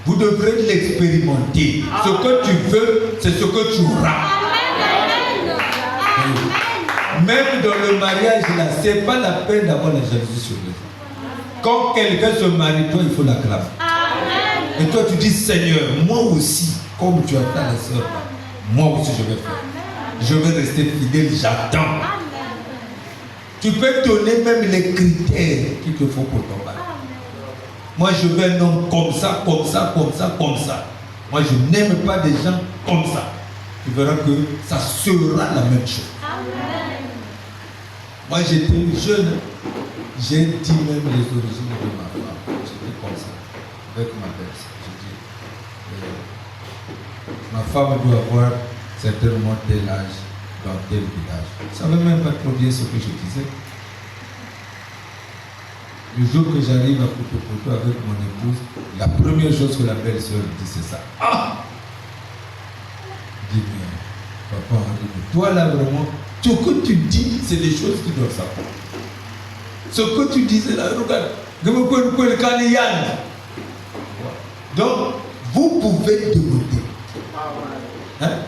Vous devrez l'expérimenter. Ce que tu veux, c'est ce que tu auras. Même dans le mariage, là, ce n'est pas la peine d'avoir la jalousie sur lui. Quand quelqu'un se marie, toi, il faut l'acclamer. Et toi, tu dis, Seigneur, moi aussi, comme tu attends la sœur, moi aussi, je vais faire. Je vais rester fidèle, j'attends. Tu peux donner même les critères qu'il te faut pour ton mari. Moi, je veux un homme comme ça, comme ça, comme ça, comme ça. Moi, je n'aime pas des gens comme ça. Tu verras que ça sera la même chose. Moi, j'étais jeune. J'ai dit même les origines de ma femme. J'étais comme ça. Avec ma belle. Ma femme doit avoir certainement tel âge dans tel village. Je ne savais même pas trop bien ce que je disais. Le jour que j'arrive à Poto avec mon épouse, la première chose que la belle-sœur dit, c'est ça. Ah! Je dis, mais papa, toi là vraiment, ce que tu dis, c'est des choses qui doivent savoir. Ce que tu dis, c'est là, regarde. Donc, vous pouvez demander. Hein?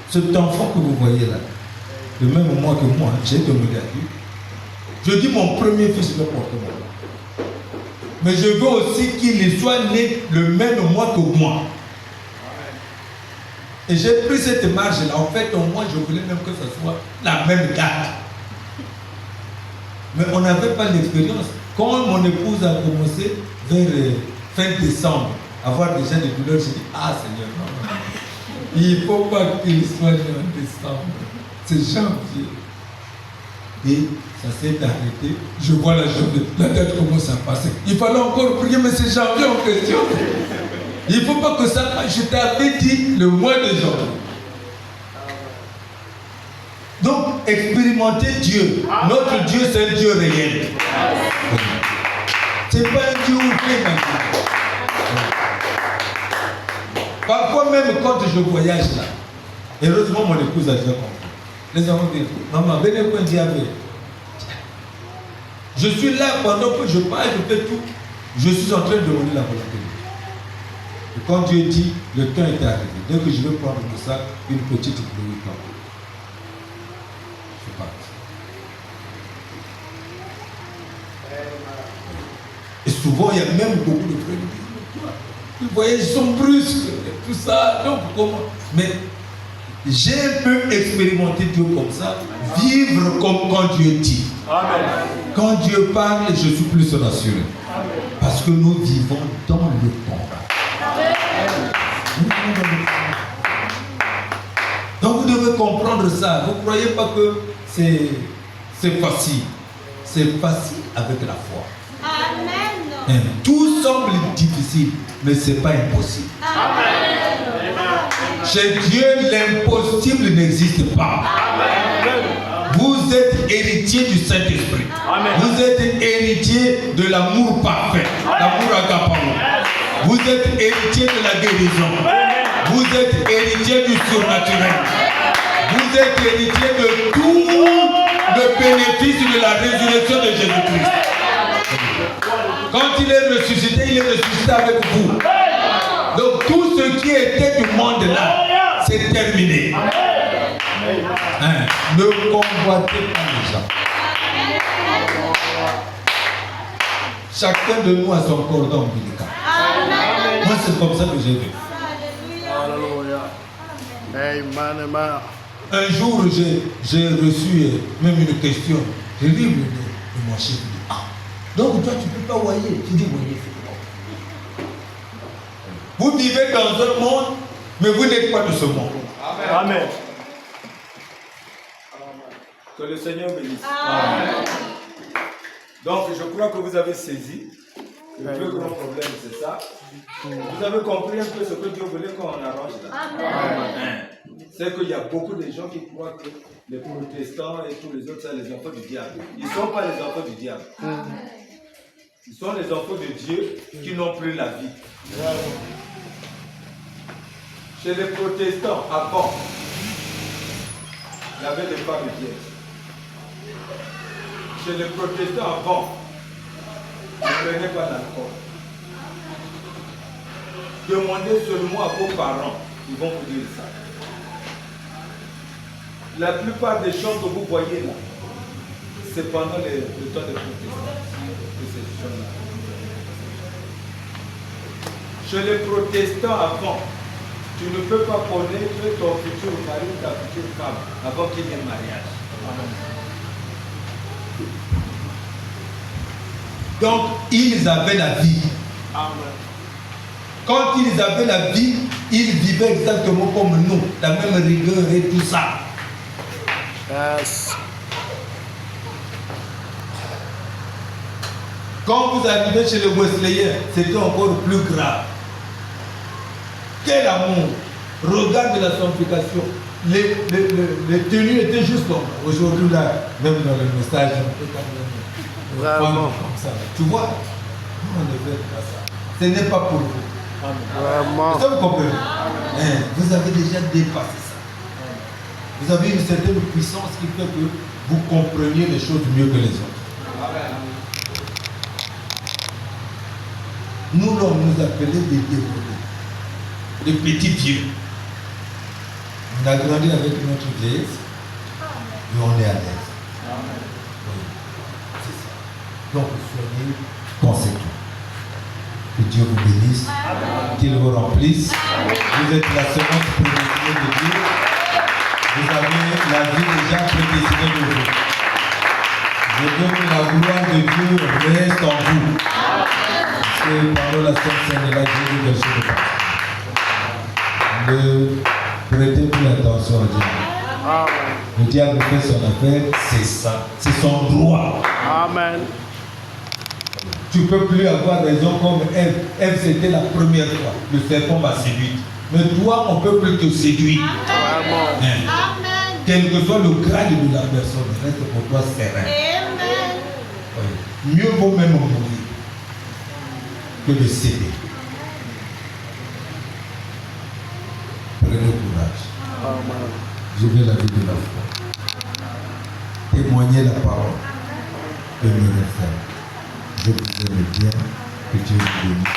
Cet enfant que vous voyez là, le même mois que moi, j'ai demandé à Dieu. Je dis mon premier fils le porte moi. Mais je veux aussi qu'il soit né le même mois que moi. Et j'ai pris cette marge-là. En fait, moi, je voulais même que ce soit la même date. Mais on n'avait pas l'expérience. Quand mon épouse a commencé vers fin décembre, avoir déjà des douleurs, j'ai dit, ah Seigneur, non. Il ne faut pas qu'il soit né en décembre. C'est janvier. Et ça s'est arrêté. Je vois la date commence à passer. Il fallait encore prier, mais c'est janvier en question. Il ne faut pas que ça. Je t'avais dit le mois de janvier. Donc, expérimenter Dieu. Notre Dieu, c'est un Dieu réel. Ce n'est pas un Dieu ouvert. Parfois, même quand je voyage là, heureusement, mon épouse a déjà compris. Les enfants disent, maman, venez pour un diable. Je suis là pendant que je parle, je fais tout. Je suis en train de demander la volonté de Dieu. Et quand Dieu dit, le temps est arrivé, dès que je vais prendre tout ça, une petite pluie tombe. Je pars. Et souvent, il y a même beaucoup de frères qui disent, les voyages sont brusques, tout ça, donc comment? Mais j'ai un peu expérimenté Dieu comme ça, vivre comme quand Dieu dit. Amen. Quand Dieu parle, je suis plus rassuré. Parce que nous vivons dans le temps. Donc vous devez comprendre ça. Vous ne croyez pas que c'est facile. C'est facile avec la foi. Amen. Tout semble difficile, mais ce n'est pas impossible. Amen. Chez Dieu, l'impossible n'existe pas. Vous êtes héritier du Saint-Esprit. Vous êtes héritier de l'amour parfait, l'amour agapao. Vous êtes héritier de la guérison. Vous êtes héritier du surnaturel. Vous êtes héritier de tout le bénéfice de la résurrection de Jésus-Christ. Quand il est ressuscité avec vous. Donc tout ce qui était du monde là, c'est terminé. Ne convoitez pas les gens. Chacun de nous a son cordon ombilical. Moi, c'est comme ça que j'ai vu. Un jour, j'ai reçu même une question. J'ai lu le nez de mon chef. Donc, toi, tu ne peux pas voyer. Tu dis, voyez, c'est bon. Vous vivez dans un monde, mais vous n'êtes pas de ce monde. Amen. Que le Seigneur bénisse. Amen. Donc, je crois que vous avez saisi. Le plus grand problème, c'est ça. Vous avez compris un peu ce que Dieu voulait qu'on arrange là. Amen. C'est qu'il y a beaucoup de gens qui croient que les protestants et tous les autres, c'est les enfants du diable. Ils ne sont pas les enfants du diable. Ils sont les enfants de Dieu qui n'ont plus la vie. Chez les protestants, avant, il y avait des femmes vierges. Chez les protestants, avant, ils ne prenaient pas d'alcool. Demandez seulement à vos parents, ils vont vous dire ça. La plupart des choses que vous voyez là, c'est pendant le temps des protestants. Chez les protestants avant, tu ne peux pas connaître ton futur mari ou ta future femme avant qu'il y ait un mariage. Donc, ils avaient la vie. Amen. Quand ils avaient la vie, ils vivaient exactement comme nous, la même rigueur et tout ça. Yes. Quand vous arrivez chez les Wesleyens, c'était encore plus grave. Quel amour! Regarde la sanctification. Les tenues étaient juste comme aujourd'hui là, même dans le message, on peut quand même Vraiment. comme ça. Tu vois, nous on ne fait pas ça. Ce n'est pas pour vous. Vraiment. Ça vous comprenez? Vous avez déjà dépassé ça. Vous avez une certaine puissance qui fait que vous compreniez les choses mieux que les autres. Nous, on nous appelait des dévolés, des petits vieux. On a grandi avec notre vieillesse et on est à l'aise. Oui, c'est ça. Donc, soyez conséquents. Que Dieu vous bénisse, qu'il vous remplisse. Vous êtes la semence prédestinée de Dieu. Vous avez la vie déjà prédestinée de vous. Je veux que la gloire de Dieu reste en vous. C'est par la Sainte Seine et la Dieu de Dieu. Prêtez plus attention au diable. Le diable fait son affaire, c'est ça. C'est son droit. Amen. Tu ne peux plus avoir raison comme Ève. Ève, c'était la première fois. Le serpent m'a séduit. Mais toi, on ne peut plus te séduire. Amen. Hein. Amen. Quel que soit le grade de la personne, reste pour toi serein. Amen. Oui. Mieux vaut même mourir que de céder. Prenez courage. Amen. Vivez la vie de la foi. Témoignez la parole. Demeurez ferme. Je vous aime bien. Que Dieu vous bénisse.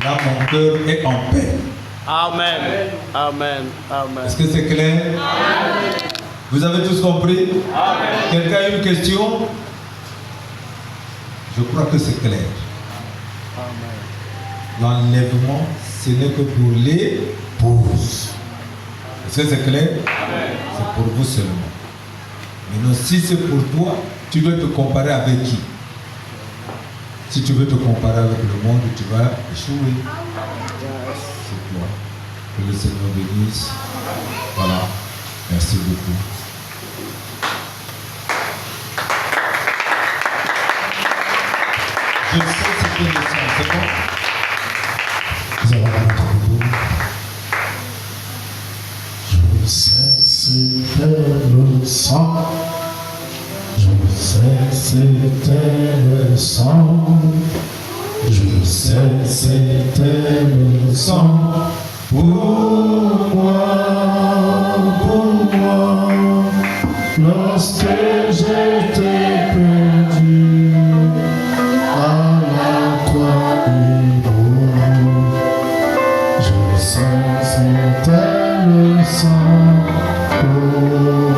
Là, mon cœur est en paix. Amen. Amen. Amen. Est-ce que c'est clair? Vous avez tous compris? Quelqu'un a une question? Je crois que c'est clair. L'enlèvement, ce n'est que pour les pauvres. Est-ce que c'est clair? C'est pour vous seulement. Maintenant, si c'est pour toi, tu dois te comparer avec qui? Si tu veux te comparer avec le monde, tu vas échouer. C'est toi. Que le Seigneur bénisse. Voilà. Merci beaucoup. Je sais ce que le sang, c'est bon? Vous allez mettre vous. Je sais c'était le sang. Je sais c'était le sang. Je sais c'était le sang. Pour moi, lorsque j'étais perdu à la croix du bout. Je sais c'était le sang pour moi,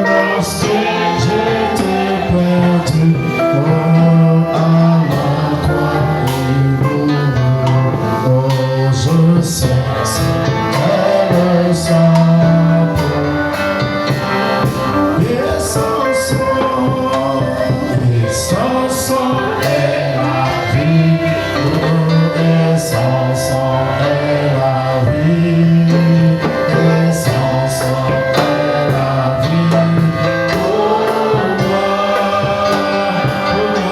lorsque j'étais perdu à la croix du bout. Oh, je sais c'était le sang pour moi. Et sans sang est la vie. Et sans sang est la vie. Et sans sang est la vie. Pour moi,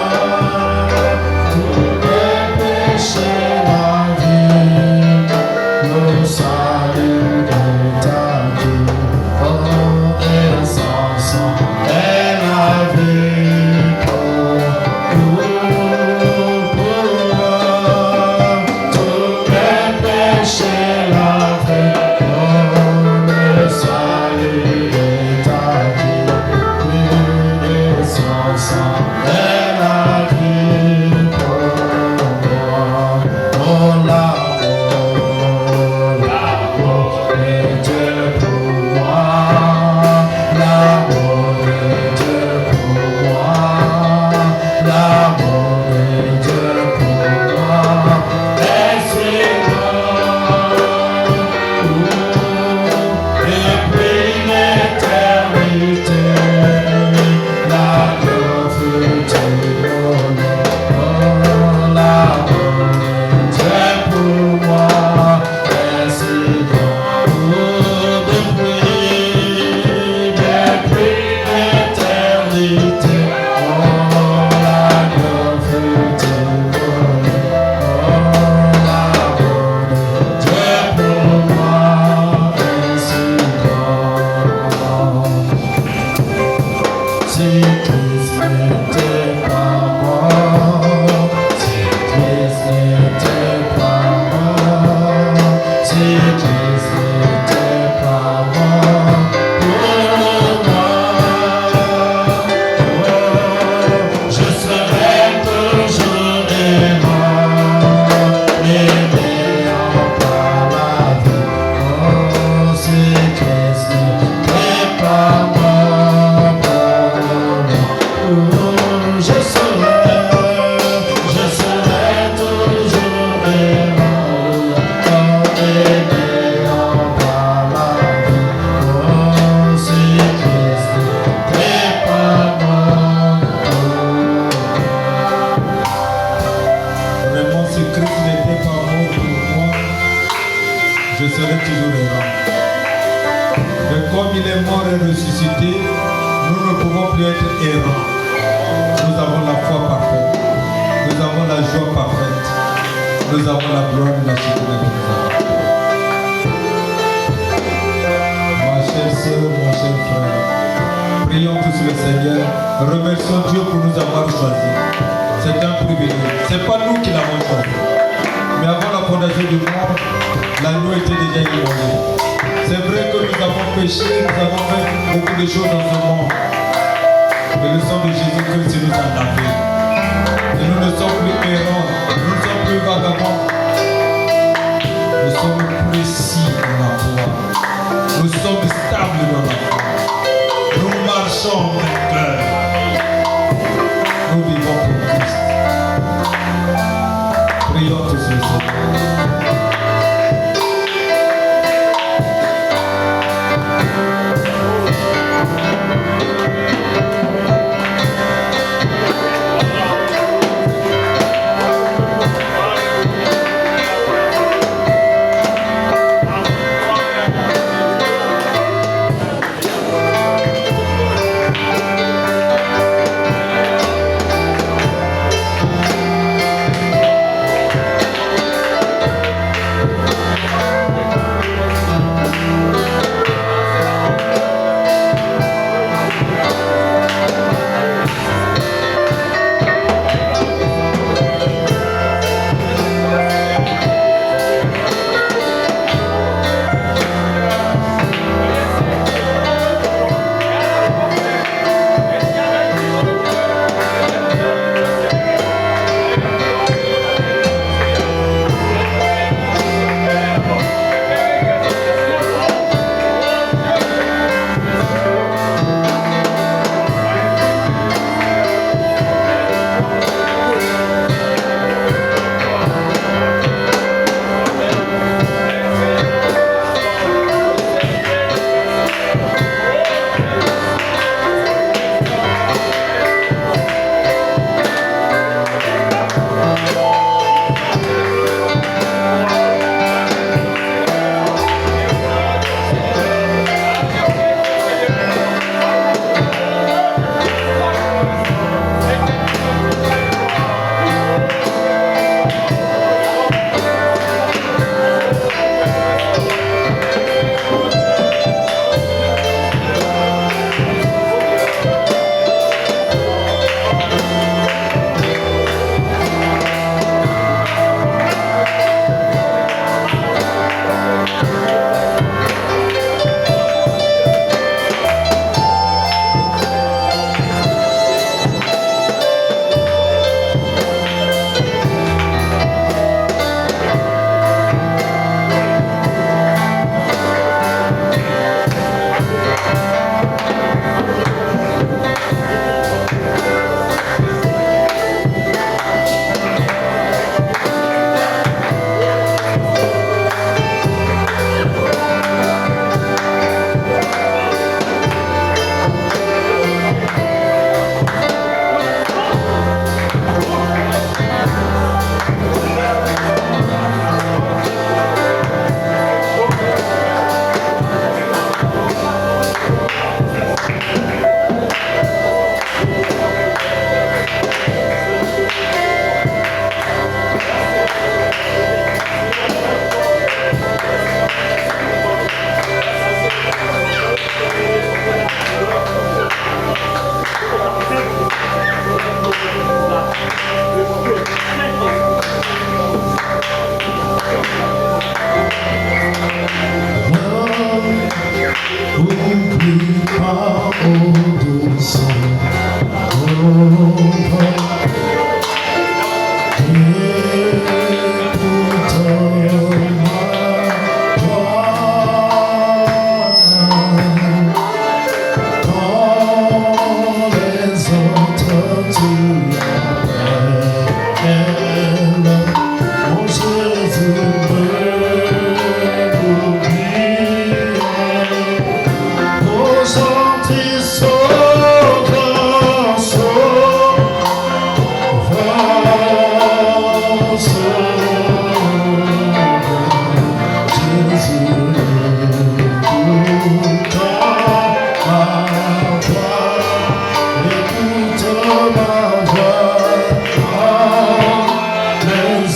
serait toujours errant. Mais comme il est mort et ressuscité, nous ne pouvons plus être errants. Nous avons la foi parfaite. Nous avons la joie parfaite. Nous avons la gloire et la sécurité de nous avons. Ma chère sœur, mon cher frère, prions tous le Seigneur. Remercions Dieu pour nous avoir choisis. C'est un privilège. Ce n'est pas nous qui l'avons choisi. Mais avant la fondation du monde, l'agneau était déjà immolé. C'est vrai que nous avons péché, nous avons fait beaucoup de choses dans ce monde. Mais le sang de Jésus-Christ nous a lavés. Et nous ne sommes plus errants, nous ne sommes plus vagabonds. Nous sommes précis dans la foi. Nous sommes stables dans la foi. Nous marchons en vainqueur. Nous vivons pour Christ. Prions tous le Seigneur.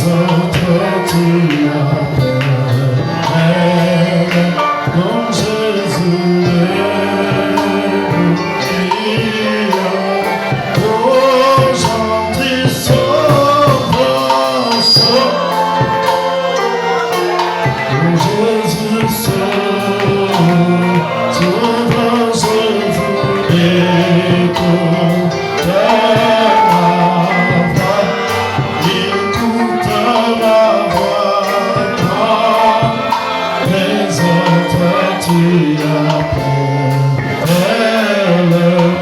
autres tu appelles, mon Jésus est oh, gentil sauveur, oh Jésus sauveur, Jésus écoute ma voix, écoute ma voix, quand les autres tu appelles,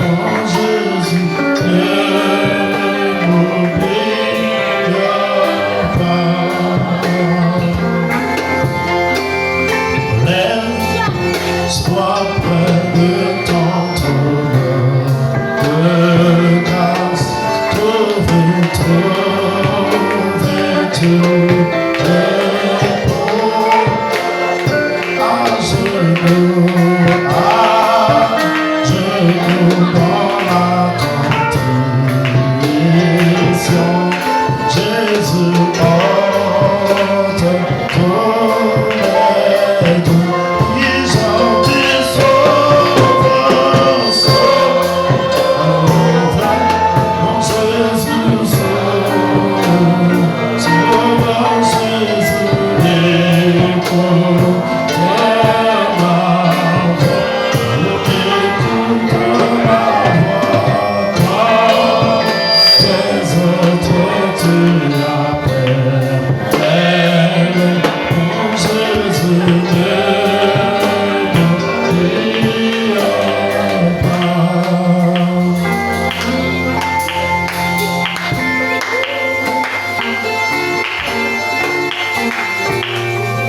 mon Jésus ne m'oublie pas. Sois près de ton trône de grâce, trouve-tu à genoux dans la contrition. Jésus porte ton aide.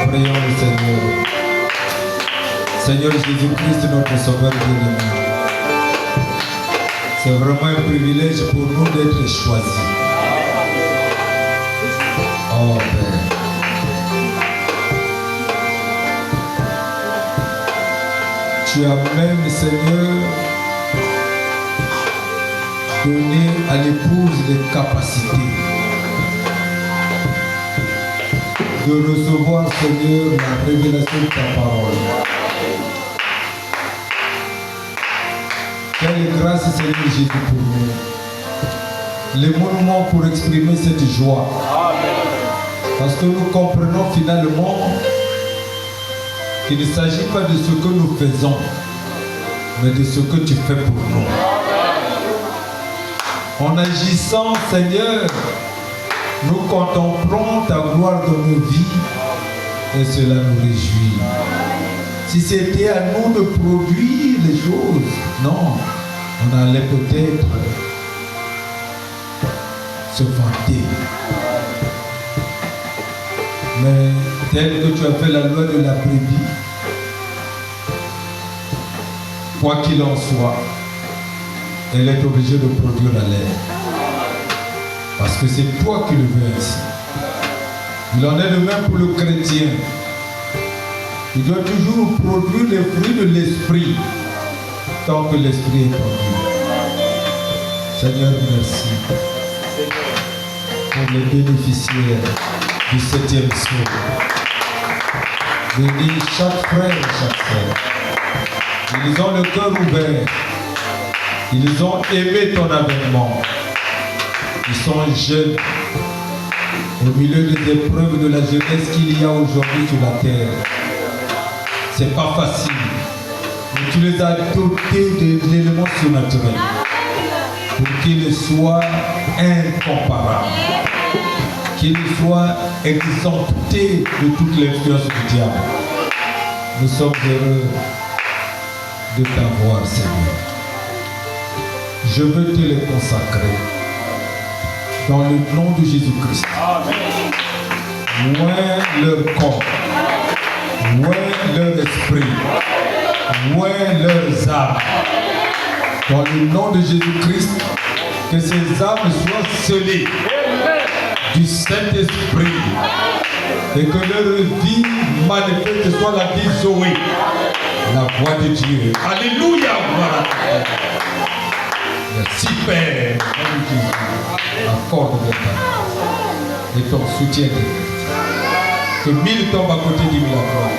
Prions le Seigneur. Seigneur Jésus-Christ, notre Sauveur bien-aimé. C'est vraiment un privilège pour nous d'être choisis. Oh Père. Tu as même, Seigneur, donné à l'épouse des capacités de recevoir, Seigneur, la révélation de ta parole. Quelle grâce, Seigneur Jésus, pour nous. Les mots manquent pour exprimer cette joie. Parce que nous comprenons finalement qu'il ne s'agit pas de ce que nous faisons, mais de ce que tu fais pour nous. En agissant, Seigneur, nous contemplons ta gloire dans nos vies et cela nous réjouit. Si c'était à nous de produire les choses, non, on allait peut-être se vanter. Mais tel que tu as fait la loi de la brebis, quoi qu'il en soit, elle est obligée de produire la laine. Parce que c'est toi qui le veux ainsi. Il en est de même pour le chrétien. Il doit toujours produire les fruits de l'esprit tant que l'esprit est en lui. Seigneur, merci pour les bénéficiaires du 7e saut. Bénis chaque frère et chaque sœur. Ils ont le cœur ouvert. Ils ont aimé ton avènement. Ils sont jeunes au milieu des épreuves de la jeunesse qu'il y a aujourd'hui sur la terre. C'est pas facile, mais tu les as dotés de l'élément surnaturel pour qu'ils soient incomparables, qu'ils soient exemptés de toute l'influence du diable. Nous sommes heureux de t'avoir, Seigneur. Je veux te les consacrer. Dans le nom de Jésus-Christ. Loin leur corps, loin leur esprit, loin leurs âmes. Dans le nom de Jésus-Christ, que ces âmes soient scellées du Saint-Esprit et que leur vie manifeste soit la vie Zoé, la voix de Dieu. Alléluia. Merci Père. Accorde le et ton soutien direct. Que 1000 tombent à côté de 1000 à droite,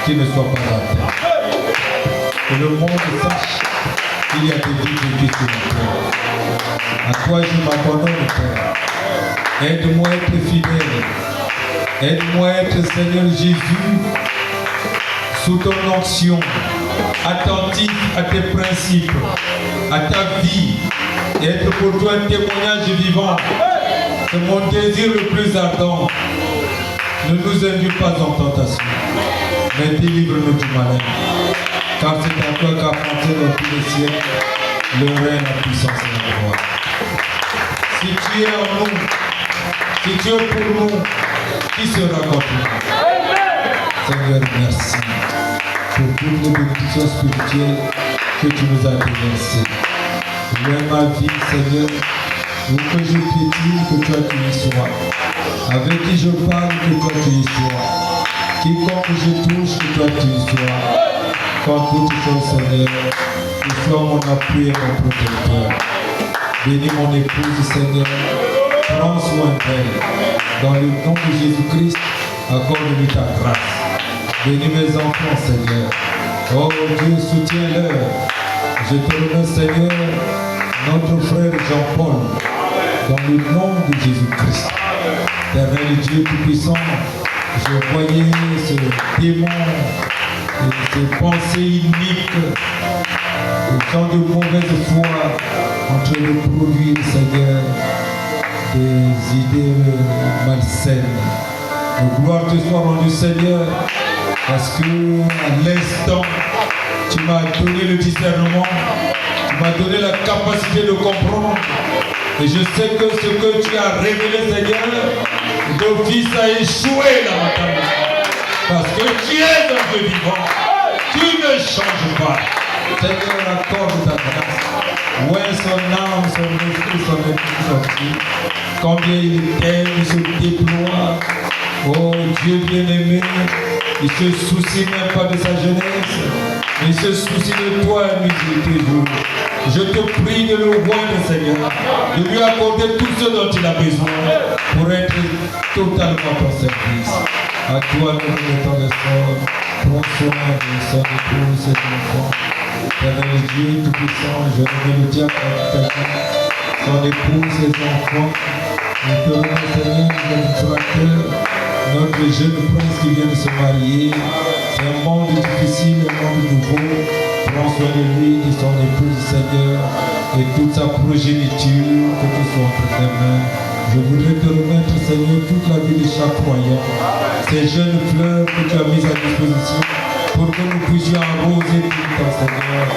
qu'ils ne soient pas à terre. Que le monde sache qu'il y a des vies de Dieu sur la terre. À toi je m'abandonne, Père. Aide-moi à être fidèle. Aide-moi à être, Seigneur Jésus, sous ton onction, attentif à tes principes, à ta vie, et être pour toi un témoignage vivant. C'est mon désir le plus ardent. Ne nous induis pas en tentation, mais délivre-nous du malin. Car c'est à toi qu'appartient dans tous les siècles le règne, la puissance et la gloire. Si tu es en nous, si tu es pour nous, qui sera contre nous? Seigneur, merci pour toutes les bénédictions spirituelles que tu nous as déversées. Loin ma vie, Seigneur, où que je piétine, que toi tu y sois. Avec qui je parle, que toi tu y sois. Quiconque je touche, que toi tu y sois. Quand toutes choses, Seigneur, tu sois mon appui et mon protecteur. Bénis mon épouse, Seigneur. Prends soin d'elle. Dans le nom de Jésus-Christ, accorde-lui ta grâce. Bénis mes enfants, Seigneur. Oh Dieu, soutiens-leur. Je te remercie, Seigneur, notre frère Jean-Paul, dans le nom de Jésus-Christ. Éternel Dieu Tout-Puissant, je voyais ce démon, ces pensées iniques, ce genre de mauvaise foi en train de produire, Seigneur, des idées malsaines. Gloire te soit rendue, Seigneur, parce que à l'instant, tu m'as donné le discernement, tu m'as donné la capacité de comprendre. Et je sais que ce que tu as révélé, Seigneur, d'office a échoué là maintenant. Parce que tu es un Dieu vivant. Tu ne changes pas. Seigneur, accorde ta grâce. Ouais, son âme, son esprit, son esprit sorti. Combien il t'aime, il se déploie. Oh Dieu bien-aimé, il se soucie même pas de sa jeunesse, mais il se soucie de toi, nuit et jour. Je te prie de le voir, Seigneur, de lui accorder tout ce dont il a besoin pour être totalement à ton service. À toi, nous remettons les sorts. Prends soin de son épouse, ses enfants. Éternel Dieu Tout-Puissant, je remets le diable dans ta vie, son épouse, ses enfants. Nous te remercions, Seigneur, notre frère, notre jeune prince qui vient de se marier. C'est un monde difficile, un monde nouveau. Prends soin de lui, de son épouse, Seigneur, et toute sa progéniture, que tu sois entre tes mains. Je voudrais te remettre, Seigneur, toute la vie de chaque croyant, ces jeunes fleurs que tu as mises à disposition, pour que nous puissions arroser tout le temps, Seigneur.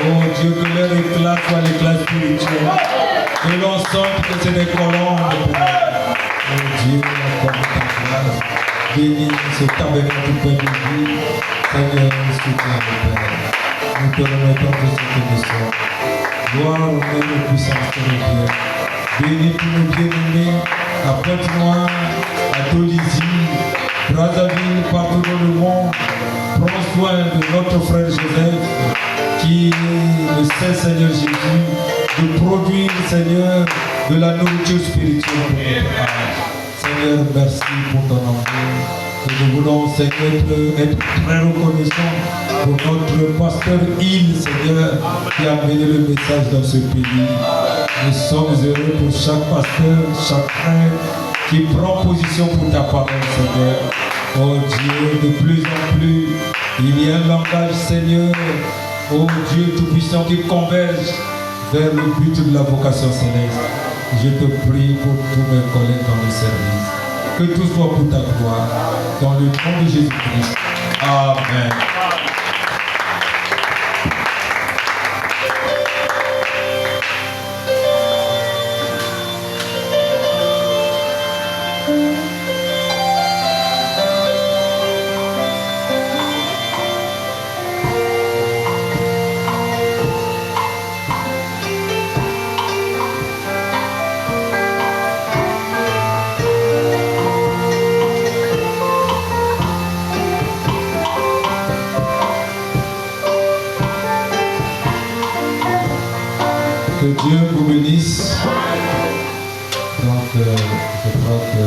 Oh Dieu, que leur éclat soit l'éclat spirituel, que l'on sente que c'est des colombes. Oh Dieu, accorde ta grâce. Bénis ce tabernacle du Père de vie. Seigneur, soutiens le Père. Nous te remettons tout ce que nous sommes. Gloire au Père de puissance de Dieu. Bénis tous nos bien-aimés à Pointe-Noire, à Dolisie, Brazzaville, partout dans le monde. Prends soin de notre frère Joseph qui ne sait, Seigneur Jésus, de produire, Seigneur, de la nourriture spirituelle pour notre âge. Seigneur, merci pour ton amour. Et nous voulons, Seigneur, être très reconnaissants pour notre pasteur Hill, Seigneur, qui a mené le message dans ce pays. Nous sommes heureux pour chaque pasteur, chaque frère qui prend position pour ta parole, Seigneur. Oh Dieu, de plus en plus, il y a un langage, Seigneur, oh Dieu Tout-Puissant, qui converge vers le but de la vocation céleste. Je te prie pour tous mes collègues dans le service. Que tout soit pour ta gloire. Dans le nom de Jésus-Christ. Amen. Que Dieu vous bénisse. Donc, je crois que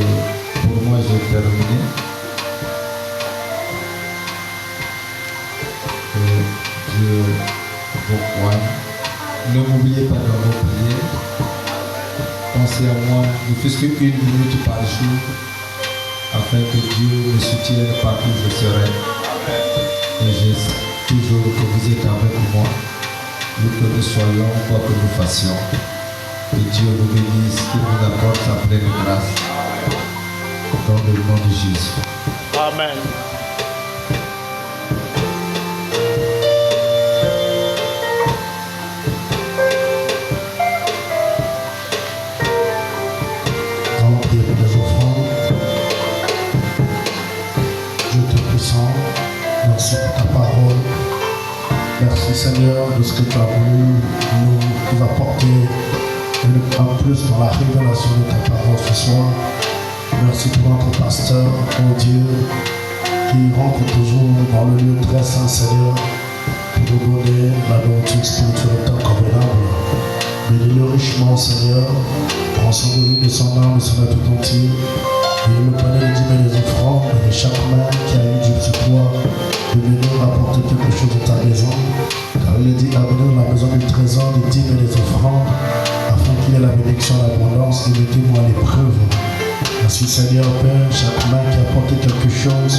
terminer. Que Dieu vous croie. Ne m'oubliez pas dans vos prières. Pensez à moi, ne fût-ce qu'une minute par jour, afin que Dieu me soutienne partout où je serai. Et j'espère toujours que vous êtes avec moi, où que nous soyons, quoi que nous fassions. Que Dieu vous bénisse, qu'il vous accorde sa pleine grâce. Dans le nom de Jésus. Amen. Dans la prière des offrandes, Dieu Tout-Puissant, merci pour ta parole. Merci Seigneur de ce que tu as voulu nous apporter en plus dans la révélation de ta parole ce soir. Merci pour notre pasteur, oh Dieu, qui rentre toujours dans le lieu très saint, Seigneur, pour nous donner la nourriture spirituelle tant convenable. Bénis-le richement, Seigneur, prends soin de lui, de son âme, de son être tout entier. Et le prenez les dîmes et les offrandes, et chaque main qui a eu du poids de venir apporter quelque chose de ta maison. Car il est dit, amenez dans la maison du trésor des dîmes et des offrandes, afin qu'il y ait la bénédiction et l'abondance, et mettez-moi à l'épreuve. Merci Seigneur Père, chaque main qui a apporté quelque chose,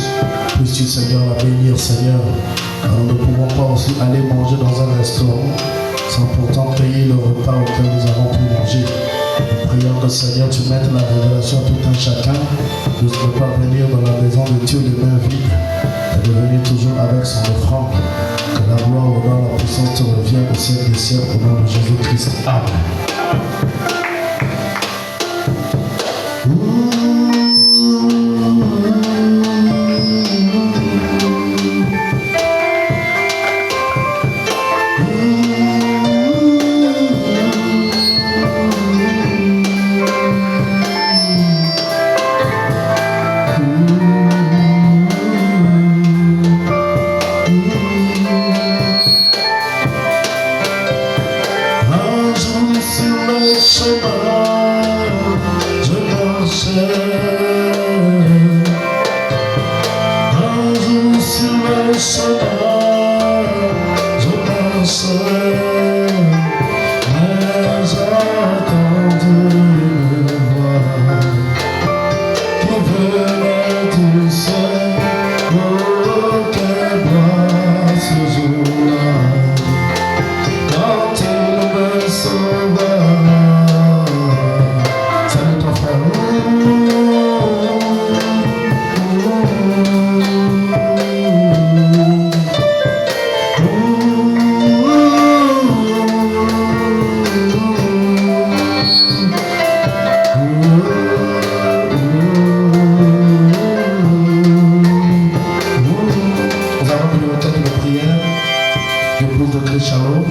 puisses-tu Seigneur la bénir Seigneur. Car nous ne pouvons pas aussi aller manger dans un restaurant sans pourtant payer le repas auquel nous avons pu manger. Nous prions que Seigneur tu mettes la révélation à tout un chacun de ne pas venir dans la maison de Dieu les mains vides, et de venir toujours avec son offrande. Que la gloire, l'honneur, la puissance te revienne au siècle des siècles au nom de Jésus-Christ. Amen. Un jour sur le chemin, je marchais. Un jour sur le chemin, je marchais. Mais j'attendais une voix qui venait du ciel. Oh, quelle voix ce jour-là, quand il me sauva. Salut ton frère. Nous avons une requête de prière du groupe de Christ Shalom.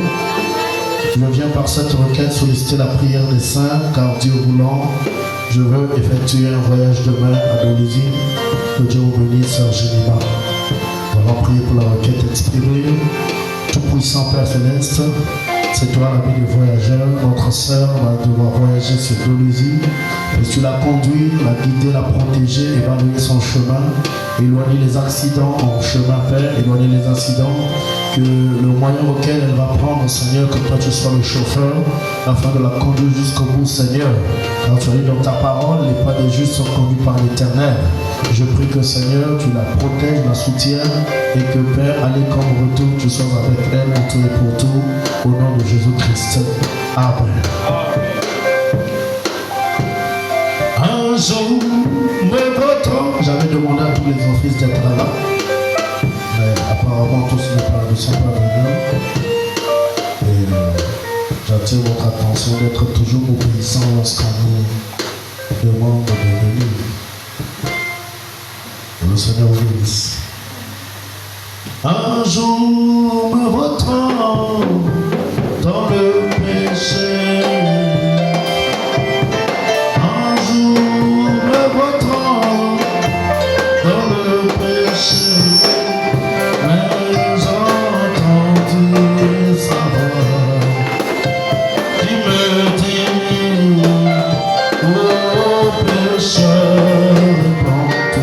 Je viens par cette requête solliciter la prière des saints, car Dieu voulant, je veux effectuer un voyage demain à Dolisie. Que Dieu vous bénisse, Sœur Génima. Nous allons prier pour la requête exprimée. Tout-Puissant Père Céleste, c'est toi l'ami des voyageurs. Notre sœur va devoir voyager sur Dolisie. Et tu l'as conduit, la guidée, la protéger, évaluer son chemin, éloigner les accidents en chemin, Père, éloigner les incidents, que le moyen auquel elle va prendre, Seigneur, que toi tu sois le chauffeur, afin de la conduire jusqu'au bout, Seigneur. Car tu as dit dans ta parole, les pas des justes sont conduits par l'Éternel. Je prie que, Seigneur, tu la protèges, la soutiennes, et que, Père, aller comme retour, tu sois avec elle, pour tout et pour tout, au nom de Jésus-Christ. Amen. Un jour, me votant, j'avais demandé à tous les offices d'être là, mais apparemment tous ne sont pas venus. Et j'attire votre attention d'être toujours obéissant lorsqu'on nous demande de venir. Que le Seigneur vous bénisse. Un jour, me votant dans le péché. Un jour, me votant dans le péché. Mais j'entendis sa voix qui me dit, ô pécheur, répands-toi.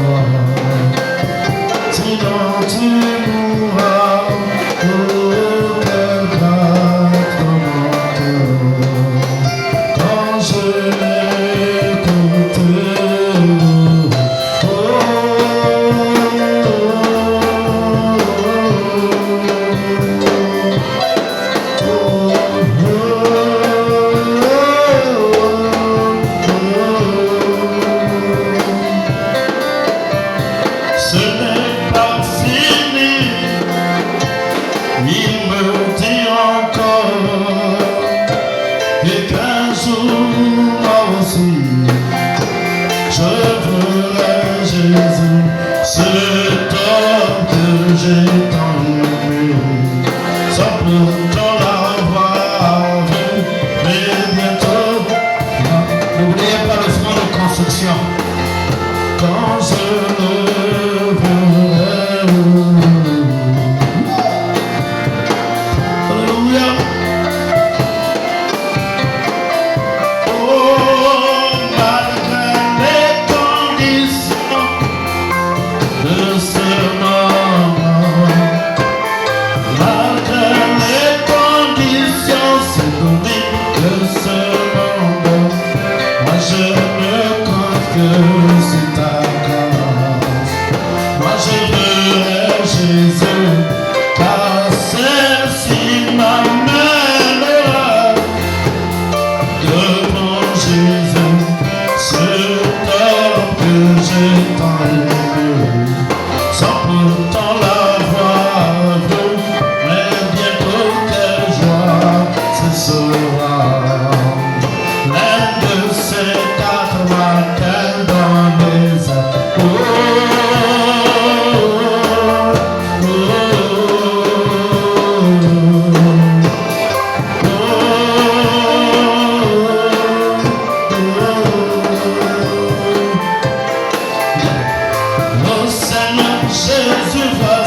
Jésus va